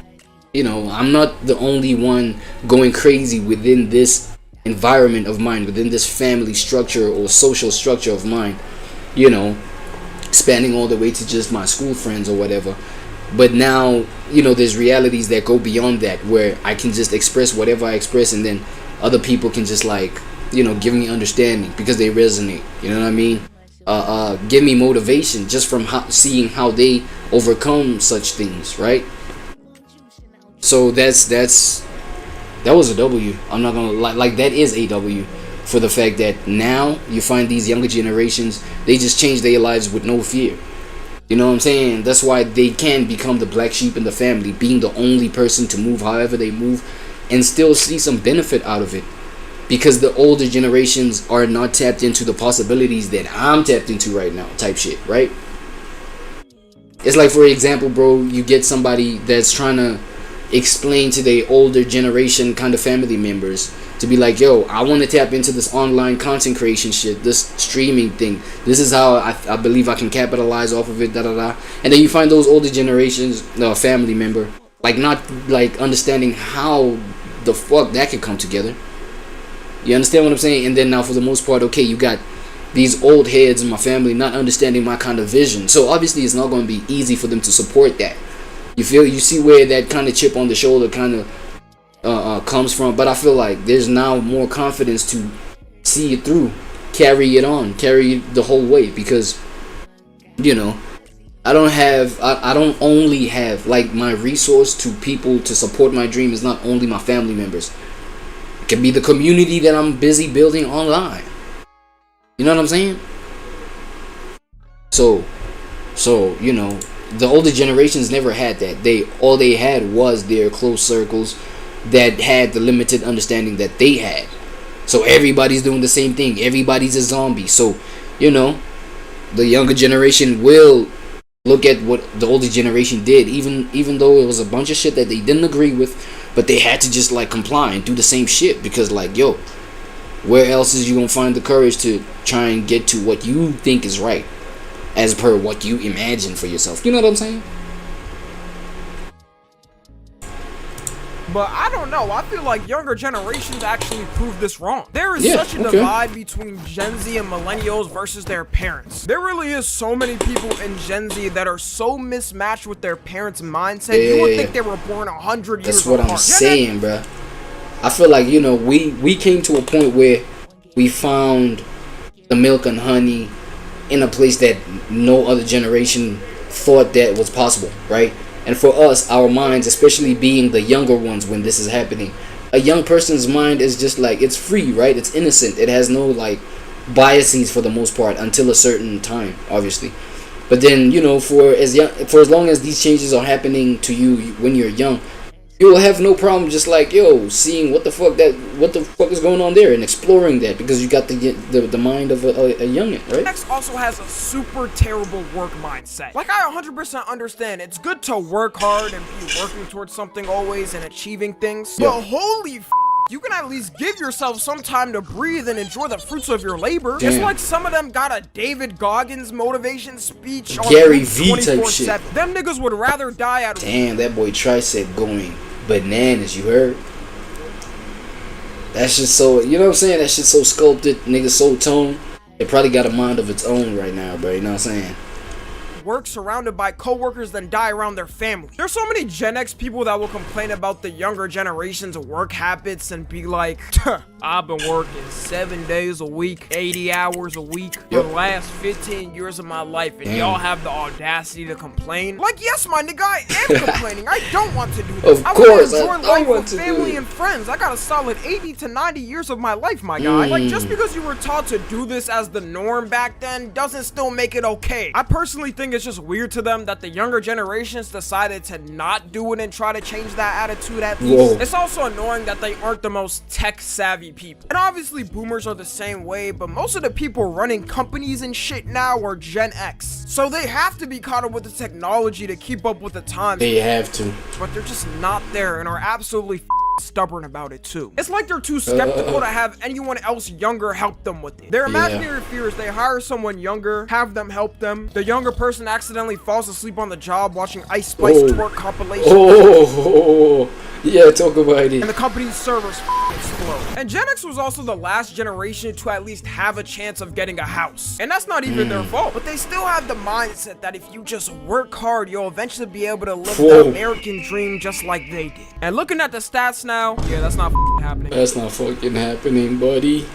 I'm not the only one going crazy within this environment of mine, within this family structure or social structure of mine, spanning all the way to just my school friends or whatever. But now, there's realities that go beyond that, where I can just express whatever I express, and then other people can just give me understanding because they resonate. You know what I mean? Give me motivation just from seeing how they overcome such things, right? So that was a W. I'm not gonna like that is a W, for the fact that now you find these younger generations, they just change their lives with no fear. You know what I'm saying? That's why they can become the black sheep in the family, being the only person to move however they move, and still see some benefit out of it. Because the older generations are not tapped into the possibilities that I'm tapped into right now, type shit, right? It's like, for example, bro, you get somebody that's trying to explain to their older generation kind of family members to be like, yo, I want to tap into this online content creation shit, this streaming thing. This is how I believe I can capitalize off of it, And then you find those older generations, family member, not understanding how the fuck that could come together? You understand what I'm saying? And then now for the most part, okay, you got these old heads in my family not understanding my kind of vision. So obviously it's not going to be easy for them to support that. You see where that kind of chip on the shoulder kind of comes from. But I feel like there's now more confidence to see it through, carry it on, carry it the whole way, because you know, I don't only have like my resource to people to support my dream is not only my family members. It can be the community that I'm busy building online. You know what I'm saying? So you know, the older generations never had that. All they had was their close circles that had the limited understanding that they had. So everybody's doing the same thing. Everybody's a zombie. So, you know, the younger generation will look at what the older generation did, even though it was a bunch of shit that they didn't agree with, but they had to just like comply and do the same shit, because like, yo, where else is you gonna find the courage to try and get to what you think is right as per what you imagine for yourself? You know what I'm saying? But I don't know. I feel like younger generations actually prove this wrong. There is such a divide between Gen Z and millennials versus their parents. There really is so many people in Gen Z that are so mismatched with their parents' mindset. You would think they were born 100 years apart. That's what I'm saying, bro. I feel like, you know, we came to a point where we found the milk and honey in a place that no other generation thought that was possible, right? And for us, our minds, especially being the younger ones when this is happening, a young person's mind is just like, it's free, right? It's innocent. It has no like biases for the most part until a certain time, obviously. But then, you know, for as long as these changes are happening to you when you're young, you will have no problem just like, yo, seeing what the fuck is going on there and exploring that, because you got the mind of a youngin', right? X also has a super terrible work mindset. Like, I 100% understand it's good to work hard and be working towards something always and achieving things, but holy you can at least give yourself some time to breathe and enjoy the fruits of your labor. Damn. It's like some of them got a David Goggins motivation speech on Gary V type shit. Them niggas would rather die at. Damn, that boy Tricep going bananas, you heard? That shit so, you know what I'm saying? That shit so sculpted, nigga, so toned. It probably got a mind of its own right now, bro. You know what I'm saying? Work surrounded by co-workers than die around their family. There's so many Gen X people that will complain about the younger generation's work habits and be like, I've been working 7 days a week, 80 hours a week for the last 15 years of my life, and y'all have the audacity to complain. Like, yes, my nigga, I am complaining. I don't want to do this. Of course, I want to enjoy life with family and friends. I got a solid 80 to 90 years of my life, my guy. Like, just because you were taught to do this as the norm back then doesn't still make it okay. I personally think it's just weird to them that the younger generations decided to not do it and try to change that attitude at least. It's also annoying that they aren't the most tech savvy people. And obviously boomers are the same way, but most of the people running companies and shit now are Gen X. So they have to be caught up with the technology to keep up with the times. They have to. But they're just not there and are absolutely stubborn about it too. It's like they're too skeptical to have anyone else younger help them with it. Their imaginary fear is they hire someone younger, have them help them. The younger person accidentally falls asleep on the job watching Ice Spice twerk compilations. Yeah, talk about it. And the company's servers explode. And Gen X was also the last generation to at least have a chance of getting a house. And that's not even their fault. But they still have the mindset that if you just work hard, you'll eventually be able to live the American dream just like they did. And looking at the stats now, yeah, that's not happening. That's not fucking happening, buddy.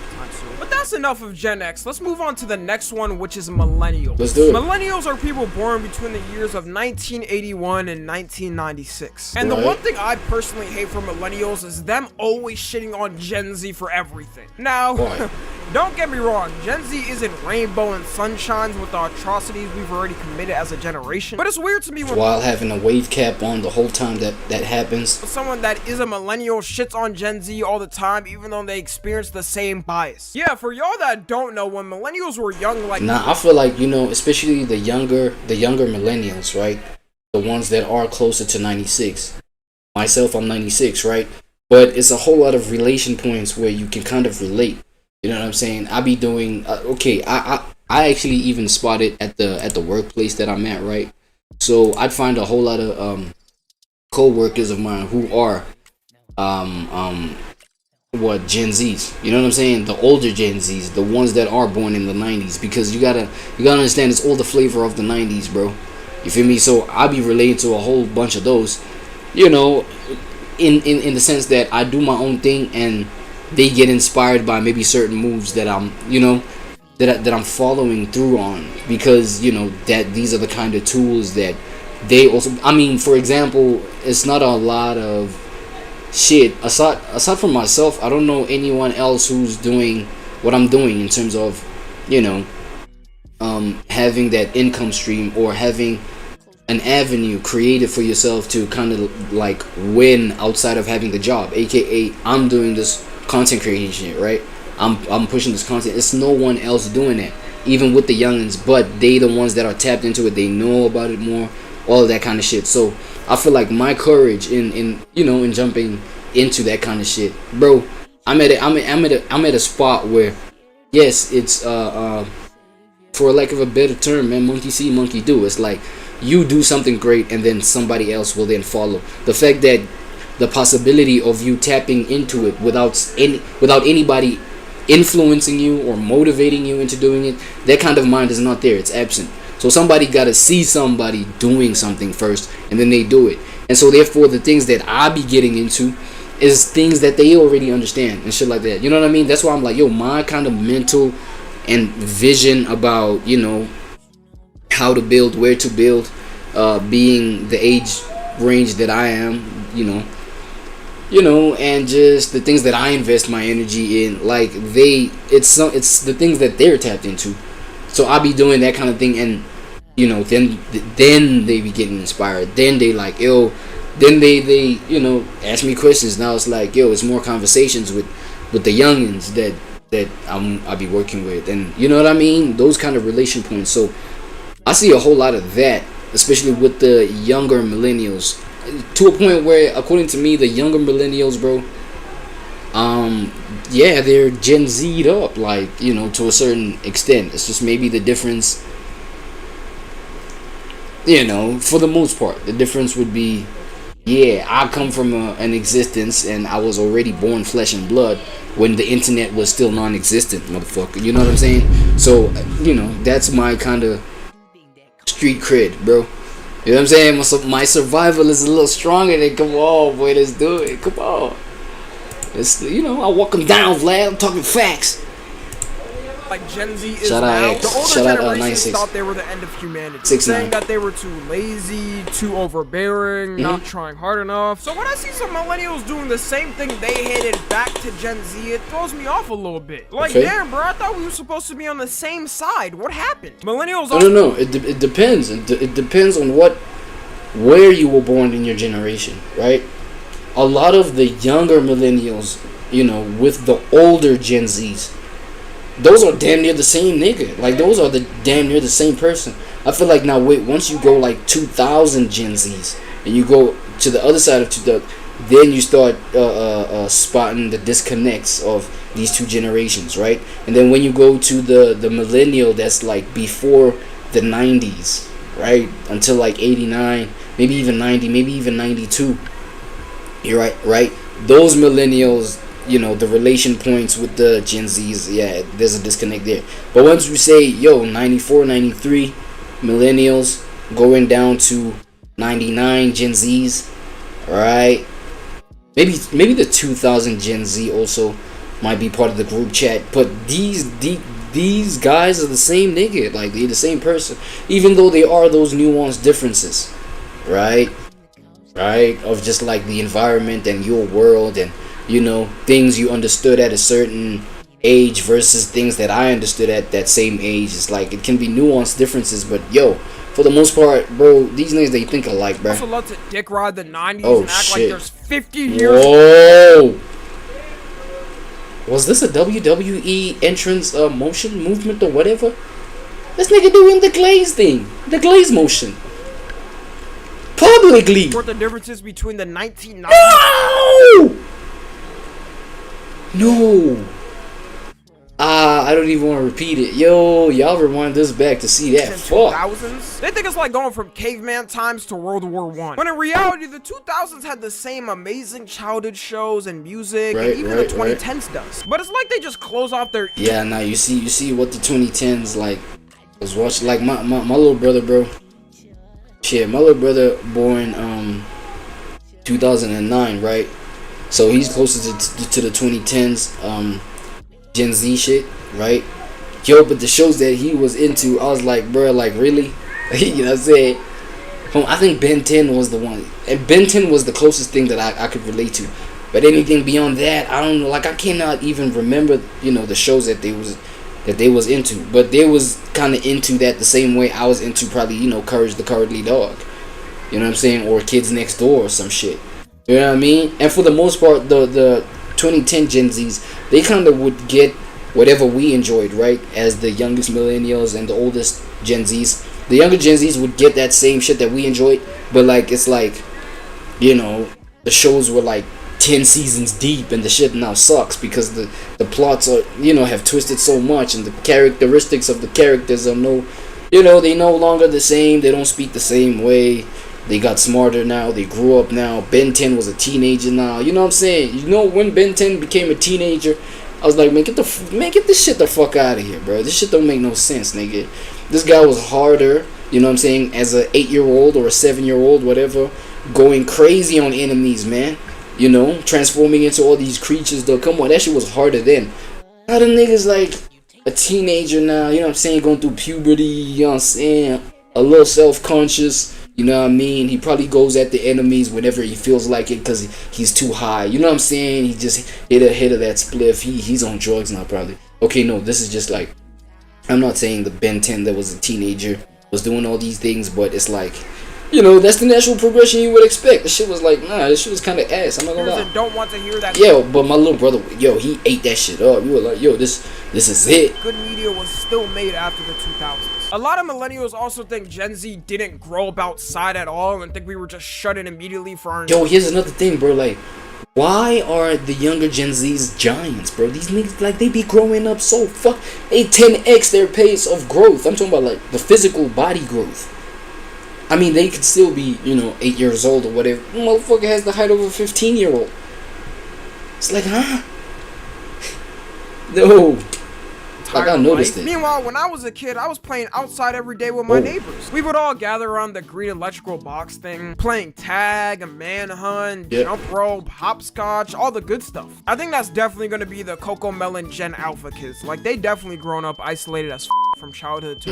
But that's enough of Gen X. Let's move on to the next one, which is millennials. Let's do it. Millennials are people born between the years of 1981 and 1996. And the one thing I personally hate for millennials is them always shitting on Gen Z for everything. Now, don't get me wrong, Gen Z isn't rainbow and sunshines with the atrocities we've already committed as a generation. But it's weird to me when while having a wave cap on the whole time that happens. Someone that is a millennial shits on Gen Z all the time, even though they experience the same bias. Yeah, for y'all that don't know, when millennials were young, like I feel like, you know, especially the younger millennials, right? The ones that are closer to 96. Myself, I'm 96, right? But it's a whole lot of relation points where you can kind of relate. You know what I'm saying? I be doing I actually even spotted at the workplace that I'm at, right? So I'd find a whole lot of co-workers of mine who are what, Gen Zs. You know what I'm saying? The older Gen Zs, the ones that are born in the 90s, because you gotta understand it's all the flavor of the 90s, bro. You feel me? So I be relating to a whole bunch of those, you know, in the sense that I do my own thing and they get inspired by maybe certain moves that I'm, you know, that I'm following through on, because, you know, that these are the kind of tools that they also, I mean, for example, it's not a lot of shit aside from myself. I don't know anyone else who's doing what I'm doing in terms of, you know, having that income stream or having an avenue created for yourself to kind of like win outside of having the job, aka I'm doing this content creation, right? I'm pushing this content. It's no one else doing it, even with the youngins, but they the ones that are tapped into it. They know about it more, all of that kind of shit. So I feel like my courage in you know, in jumping into that kind of shit, bro. I'm at a spot where, yes, it's for lack of a better term, man, monkey see, monkey do. It's like you do something great and then somebody else will then follow. The fact that the possibility of you tapping into it without anybody influencing you or motivating you into doing it, that kind of mind is not there. It's absent. So somebody gotta see somebody doing something first and then they do it. And so therefore the things that I be getting into is things that they already understand and shit like that. You know what I mean? That's why I'm like, yo, my kind of mental and vision about, you know, how to build, where to build, being the age range that I am, you know, and just the things that I invest my energy in, like it's the things that they're tapped into. So I'll be doing that kind of thing, and you know, then they be getting inspired. Then they like, yo, then they you know, ask me questions. Now it's like, yo, it's more conversations with the youngins that I'll be working with, and you know what I mean, those kind of relation points. So I see a whole lot of that, especially with the younger millennials, to a point where, according to me, the younger millennials, bro, yeah, they're Gen Z'd up, like, you know, to a certain extent. It's just maybe the difference, you know, for the most part, the difference would be, yeah, I come from an existence and I was already born flesh and blood when the internet was still non-existent, motherfucker. You know what I'm saying? So, you know, that's my kind of street cred, bro. You know what I'm saying? My survival is a little stronger than, come on, boy, let's do it. Come on. It's, you know, I walk them down, Vlad. I'm talking facts. Like Gen Z is Shout now. out The older Shout out, generations 96. thought they were the end of humanity, 6'9". saying that they were too lazy, too overbearing, not trying hard enough. So when I see some millennials doing the same thing they hated back to Gen Z, it throws me off a little bit. Like, Okay. damn, bro, I thought we were supposed to be on the same side. What happened? Millennials. I don't know. It depends. It depends on where you were born in your generation, right? A lot of the younger millennials, you know, with the older Gen Zs, those are damn near the same nigga. Like, those are the damn near the same person. I feel like now, wait, once you go like 2000 Gen Zs and you go to the other side of 2000, then you start spotting the disconnects of these two generations, right? And then when you go to the millennial that's like before the 90s, right, until like 89, maybe even 90, maybe even 92, you're right? Those millennials, you know, the relation points with the Gen Zs, yeah, there's a disconnect there. But once we say, yo, 94, 93 millennials going down to 99 Gen Zs, right? Maybe the 2000 Gen Z also might be part of the group chat. But these guys are the same nigga, like they're the same person, even though they are those nuanced differences, right? Of just like the environment and your world, and you know, things you understood at a certain age versus things that I understood at that same age. It's like it can be nuanced differences, but yo, for the most part, bro, these niggas, they think alike, bro. Also love to dick ride the 90s shit. and act like there's 50 years. Whoa! Was this a WWE entrance motion movement or whatever? This nigga doing the glaze thing, the glaze motion, publicly. What the differences between the 1990s? No. I don't even want to repeat it. Yo, y'all rewind this back to see that. Fuck. 2000s. They think it's like going from caveman times to World War I. When in reality, the 2000s had the same amazing childhood shows and music, and even the 2010s does. But it's like they just close off their. Yeah, now you see what the 2010s like was watching. Like my little brother, bro. Shit, my little brother born 2009, right? So he's closest to the 2010s. Gen Z shit, right? Yo, but the shows that he was into, I was like, bro, like really? You know what I'm saying? I think Ben 10 was the one, and Ben 10 was the closest thing that I could relate to. But anything beyond that, I don't know. Like I cannot even remember, you know, the shows that they was into. But they was kind of into that the same way I was into probably, you know, Courage the Cowardly Dog. You know what I'm saying? Or Kids Next Door or some shit. You know what I mean? And for the most part, the 2010 Gen Zs, they kind of would get whatever we enjoyed, right? As the youngest millennials and the oldest Gen Zs. The younger Gen Zs would get that same shit that we enjoyed. But like, it's like, you know, the shows were like 10 seasons deep and the shit now sucks because the plots are, you know, have twisted so much, and the characteristics of the characters are they no longer the same. They don't speak the same way. They got smarter now. They grew up now. Ben 10 was a teenager now. You know what I'm saying? You know, when Ben 10 became a teenager, I was like, man, get this shit the fuck out of here, bro. This shit don't make no sense, nigga. This guy was harder, you know what I'm saying, as a 8-year-old or a 7-year-old, whatever, going crazy on enemies, man. You know, transforming into all these creatures, though. Come on, that shit was harder then. Now the nigga's like a teenager now, you know what I'm saying, going through puberty, you know what I'm saying, a little self-conscious. You know what I mean? He probably goes at the enemies whenever he feels like it because he's too high. You know what I'm saying? He just hit a hit of that spliff. He's on drugs now, probably. Okay, no, this is just like, I'm not saying the Ben 10 that was a teenager was doing all these things, but it's like, you know, that's the natural progression you would expect. The shit was like, nah, this shit was kind of ass. I'm not gonna lie. Don't want to hear that. Yo, but my little brother, yo, he ate that shit up. You were like, yo, this is it. Good media was still made after the 2000s. A lot of millennials also think Gen Z didn't grow up outside at all and think we were just shut in immediately for our. Yo, here's another thing, bro. Like, why are the younger Gen Zs giants, bro? These niggas, like, they be growing up so they 10x their pace of growth. I'm talking about, like, the physical body growth. I mean, they could still be, you know, 8 years old or whatever. Motherfucker has the height of a 15-year-old. It's like, huh? No. Like, I noticed it. Meanwhile, when I was a kid, I was playing outside every day with my neighbors. We would all gather around the green electrical box thing, playing tag, a manhunt, jump rope, hopscotch, all the good stuff. I think that's definitely going to be the Coco Melon Gen Alpha kids. Like, they definitely grown up isolated as from childhood too.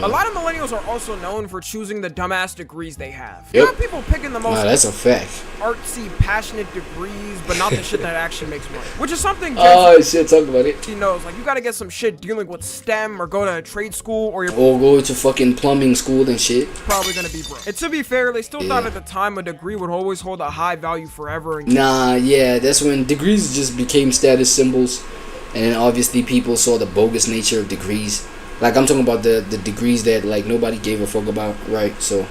A lot of millennials are also known for choosing the dumbass degrees they have. You have people picking the most that's a fact. artsy, passionate degrees, but not the shit that actually makes money. Which is something shit, talk about it. He knows, like, you gotta get some shit dealing with STEM or go to a trade school or go to fucking plumbing school and shit. Probably gonna be broke. And to be fair, they still thought at the time a degree would always hold a high value forever. And that's when degrees just became status symbols, and then obviously people saw the bogus nature of degrees. Like, I'm talking about the degrees that, like, nobody gave a fuck about, right? So,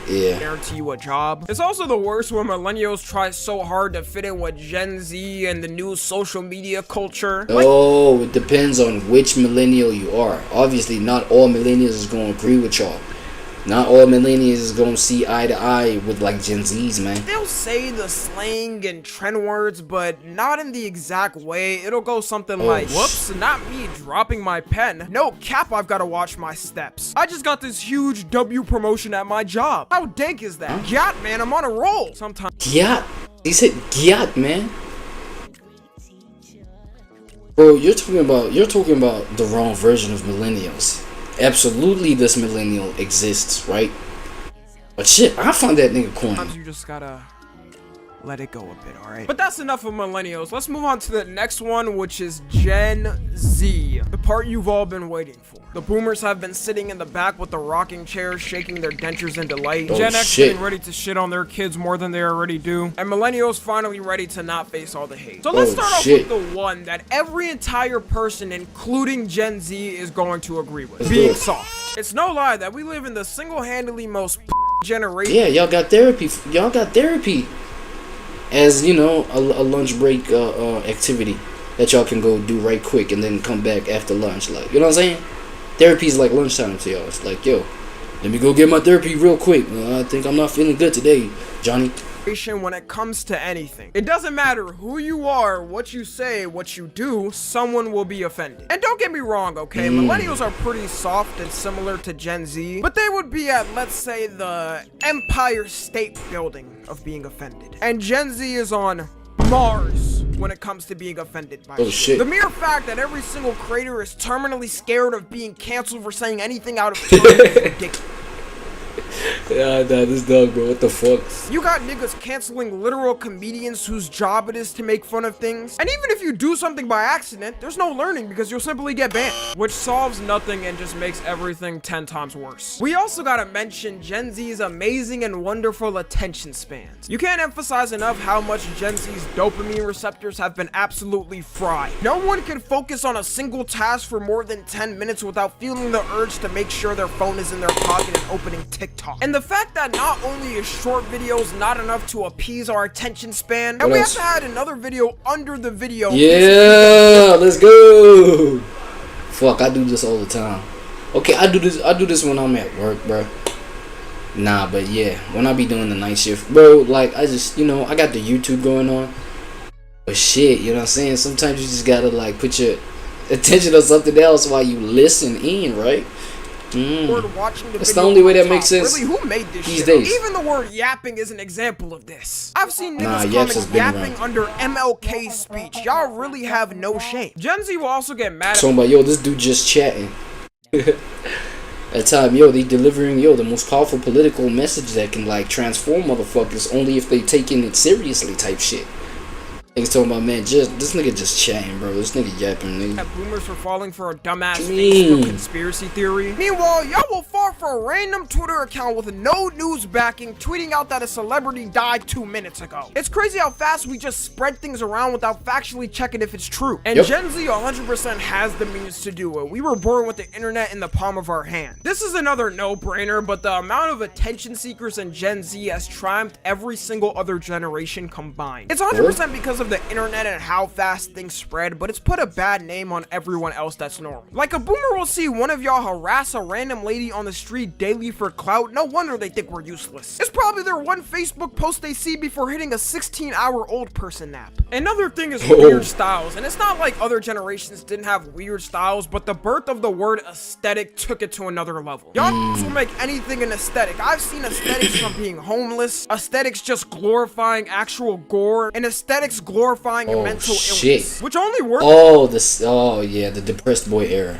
yeah. Guarantee you a job. It's also the worst when millennials try so hard to fit in with Gen Z and the new social media culture. Oh, it depends on which millennial you are. Obviously, not all millennials is going to agree with y'all. Not all millennials is going to see eye to eye with, like, Gen Zs, man. They'll say the slang and trend words, but not in the exact way. It'll go something like, whoops, not me dropping my pen. No cap, I've got to watch my steps. I just got this huge W promotion at my job. How dank is that? Gyat, man, I'm on a roll. Sometimes. Gyat? He said gyat, man. Bro, you're talking about the wrong version of millennials. Absolutely, this millennial exists, right? But shit, I find that nigga corny. Sometimes you just gotta let it go a bit, alright? But that's enough of millennials. Let's move on to the next one, which is Gen Z. The part you've all been waiting for. The boomers have been sitting in the back with the rocking chairs, shaking their dentures in delight. Gen X getting ready to shit on their kids more than they already do. And millennials finally ready to not face all the hate. So let's start off with the one that every entire person, including Gen Z, is going to agree with. Being soft. It's no lie that we live in the single-handedly most generation. Yeah, y'all got therapy. Y'all got therapy as, you know, a lunch break activity. that y'all can go do right quick and then come back after lunch. Like, you know what I'm saying? Therapy is like lunchtime to y'all. It's like, yo, let me go get my therapy real quick. I think I'm not feeling good today, Johnny. When it comes to anything, it doesn't matter who you are, what you say, what you do, someone will be offended. And don't get me wrong, okay, millennials are pretty soft and similar to Gen Z, but they would be at, let's say, the Empire State Building of being offended, and Gen Z is on Mars when it comes to being offended by shit. The mere fact that every single creator is terminally scared of being canceled for saying anything out of turn is ridiculous. Yeah, nah, this dog, bro. What the fuck? You got niggas canceling literal comedians whose job it is to make fun of things. And even if you do something by accident, there's no learning because you'll simply get banned. Which solves nothing and just makes everything 10 times worse. We also gotta mention Gen Z's amazing and wonderful attention spans. You can't emphasize enough how much Gen Z's dopamine receptors have been absolutely fried. No one can focus on a single task for more than 10 minutes without feeling the urge to make sure their phone is in their pocket and opening TikTok. And the fact that not only is short videos not enough to appease our attention span, and we have to add another video under the video. Yeah, let's go. Fuck, I do this all the time. Okay, I do this when I'm at work, bro. Nah, but yeah, when I be doing the night shift, bro, like, I just, you know, I got the YouTube going on. But shit, you know what I'm saying? Sometimes you just gotta, like, put your attention on something else while you listen in, right? That's the only way that makes sense. Really, who made this these shit? days? Even the word yapping is an example of this. I've seen niggas comment yapping under MLK speech. Y'all really have no shame. Gen Z will also get mad at talking about, yo, this dude just chatting. At time, yo, they delivering, yo, the most powerful political message that can, like, transform motherfuckers only if they taking it seriously type shit. Niggas talking about, man, this nigga just chatting, bro. This nigga yapping, nigga. That boomers for falling for a dumbass Facebook conspiracy theory. Meanwhile, y'all will fall for a random Twitter account with no news backing, tweeting out that a celebrity died 2 minutes ago. It's crazy how fast we just spread things around without factually checking if it's true. And Gen Z 100% has the means to do it. We were born with the internet in the palm of our hand. This is another no-brainer, but the amount of attention seekers in Gen Z has triumphed every single other generation combined. It's 100% because of the internet and how fast things spread, but it's put a bad name on everyone else that's normal. Like, a boomer will see one of y'all harass a random lady on the street daily for clout. No wonder they think we're useless. It's probably their one Facebook post they see before hitting a 16-hour-old person nap. Another thing is weird styles, and it's not like other generations didn't have weird styles, but the birth of the word aesthetic took it to another level. Y'all will make anything an aesthetic. I've seen aesthetics from being homeless, aesthetics just glorifying actual gore, and aesthetics glorifying your mental illness, which only works. Yeah, the depressed boy era.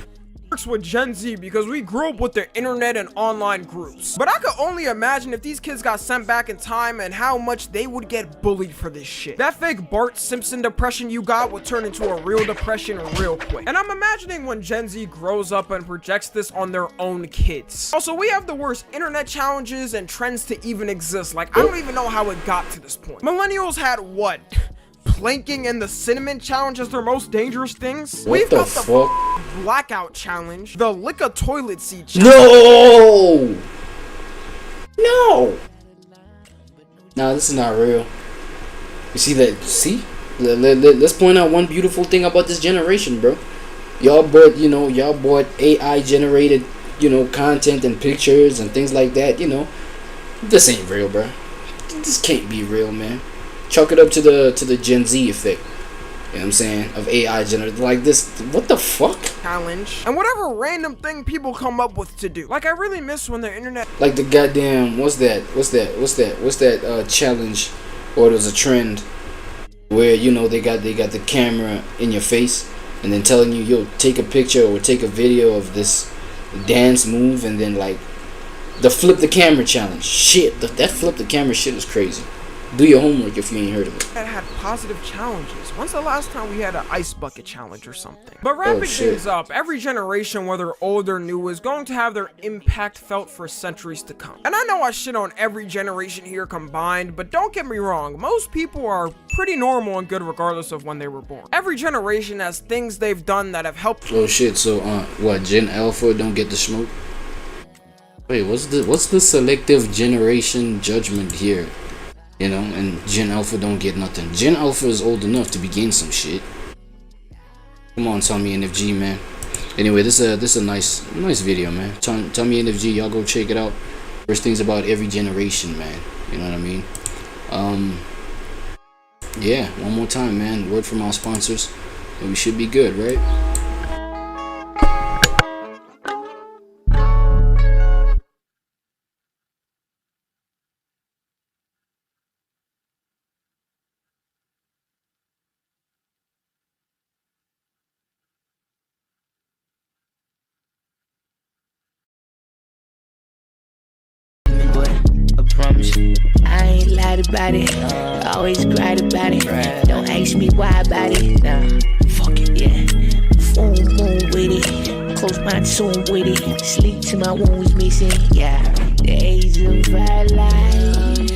Works with Gen Z because we grew up with the internet and online groups. But I could only imagine if these kids got sent back in time and how much they would get bullied for this shit. That fake Bart Simpson depression you got would turn into a real depression real quick. And I'm imagining when Gen Z grows up and projects this on their own kids. Also, we have the worst internet challenges and trends to even exist. Like, I don't even know how it got to this point. Millennials had what? Planking and the cinnamon challenge as their most dangerous things. We've got the blackout challenge, the lick a toilet seat challenge. No, nah, this is not real. You see that? See, let's point out one beautiful thing about this generation, bro. Y'all bought AI generated, content and pictures and things like that. This ain't real, bro. This can't be real, man. Chalk it up to the Gen Z effect. You know what I'm saying? Of AI generated like this. What the fuck? Challenge. And whatever random thing people come up with to do. Like, I really miss when the internet. Like the goddamn, what's that challenge, or there's a trend where they got the camera in your face and then telling you, yo, take a picture or take a video of this dance move, and then like the flip the camera challenge. Shit, that flip the camera shit is crazy. Do your homework if you ain't heard of it. That had positive challenges. When's the last time we had an ice bucket challenge or something? But wrapping things up, every generation, whether old or new, is going to have their impact felt for centuries to come. And I know I shit on every generation here combined, but don't get me wrong, most people are pretty normal and good regardless of when they were born. Every generation has things they've done that have helped. Oh shit, so what, Gen Alpha don't get the smoke? Wait, what's the selective generation judgment here? And Gen Alpha don't get nothing. Gen Alpha is old enough to be getting some shit. Come on, Tommy NFG, man. Anyway, this is a nice video, man. Tommy NFG, y'all go check it out. First things about every generation, man. You know what I mean? Yeah, one more time, man. Word from our sponsors, and we should be good, right? I ain't lied about it, always cried about it. Don't ask me why about it. Nah, fuck it, yeah. Full moon with it, close my tune with it. Sleep till my wounds missing, yeah. Days of our life,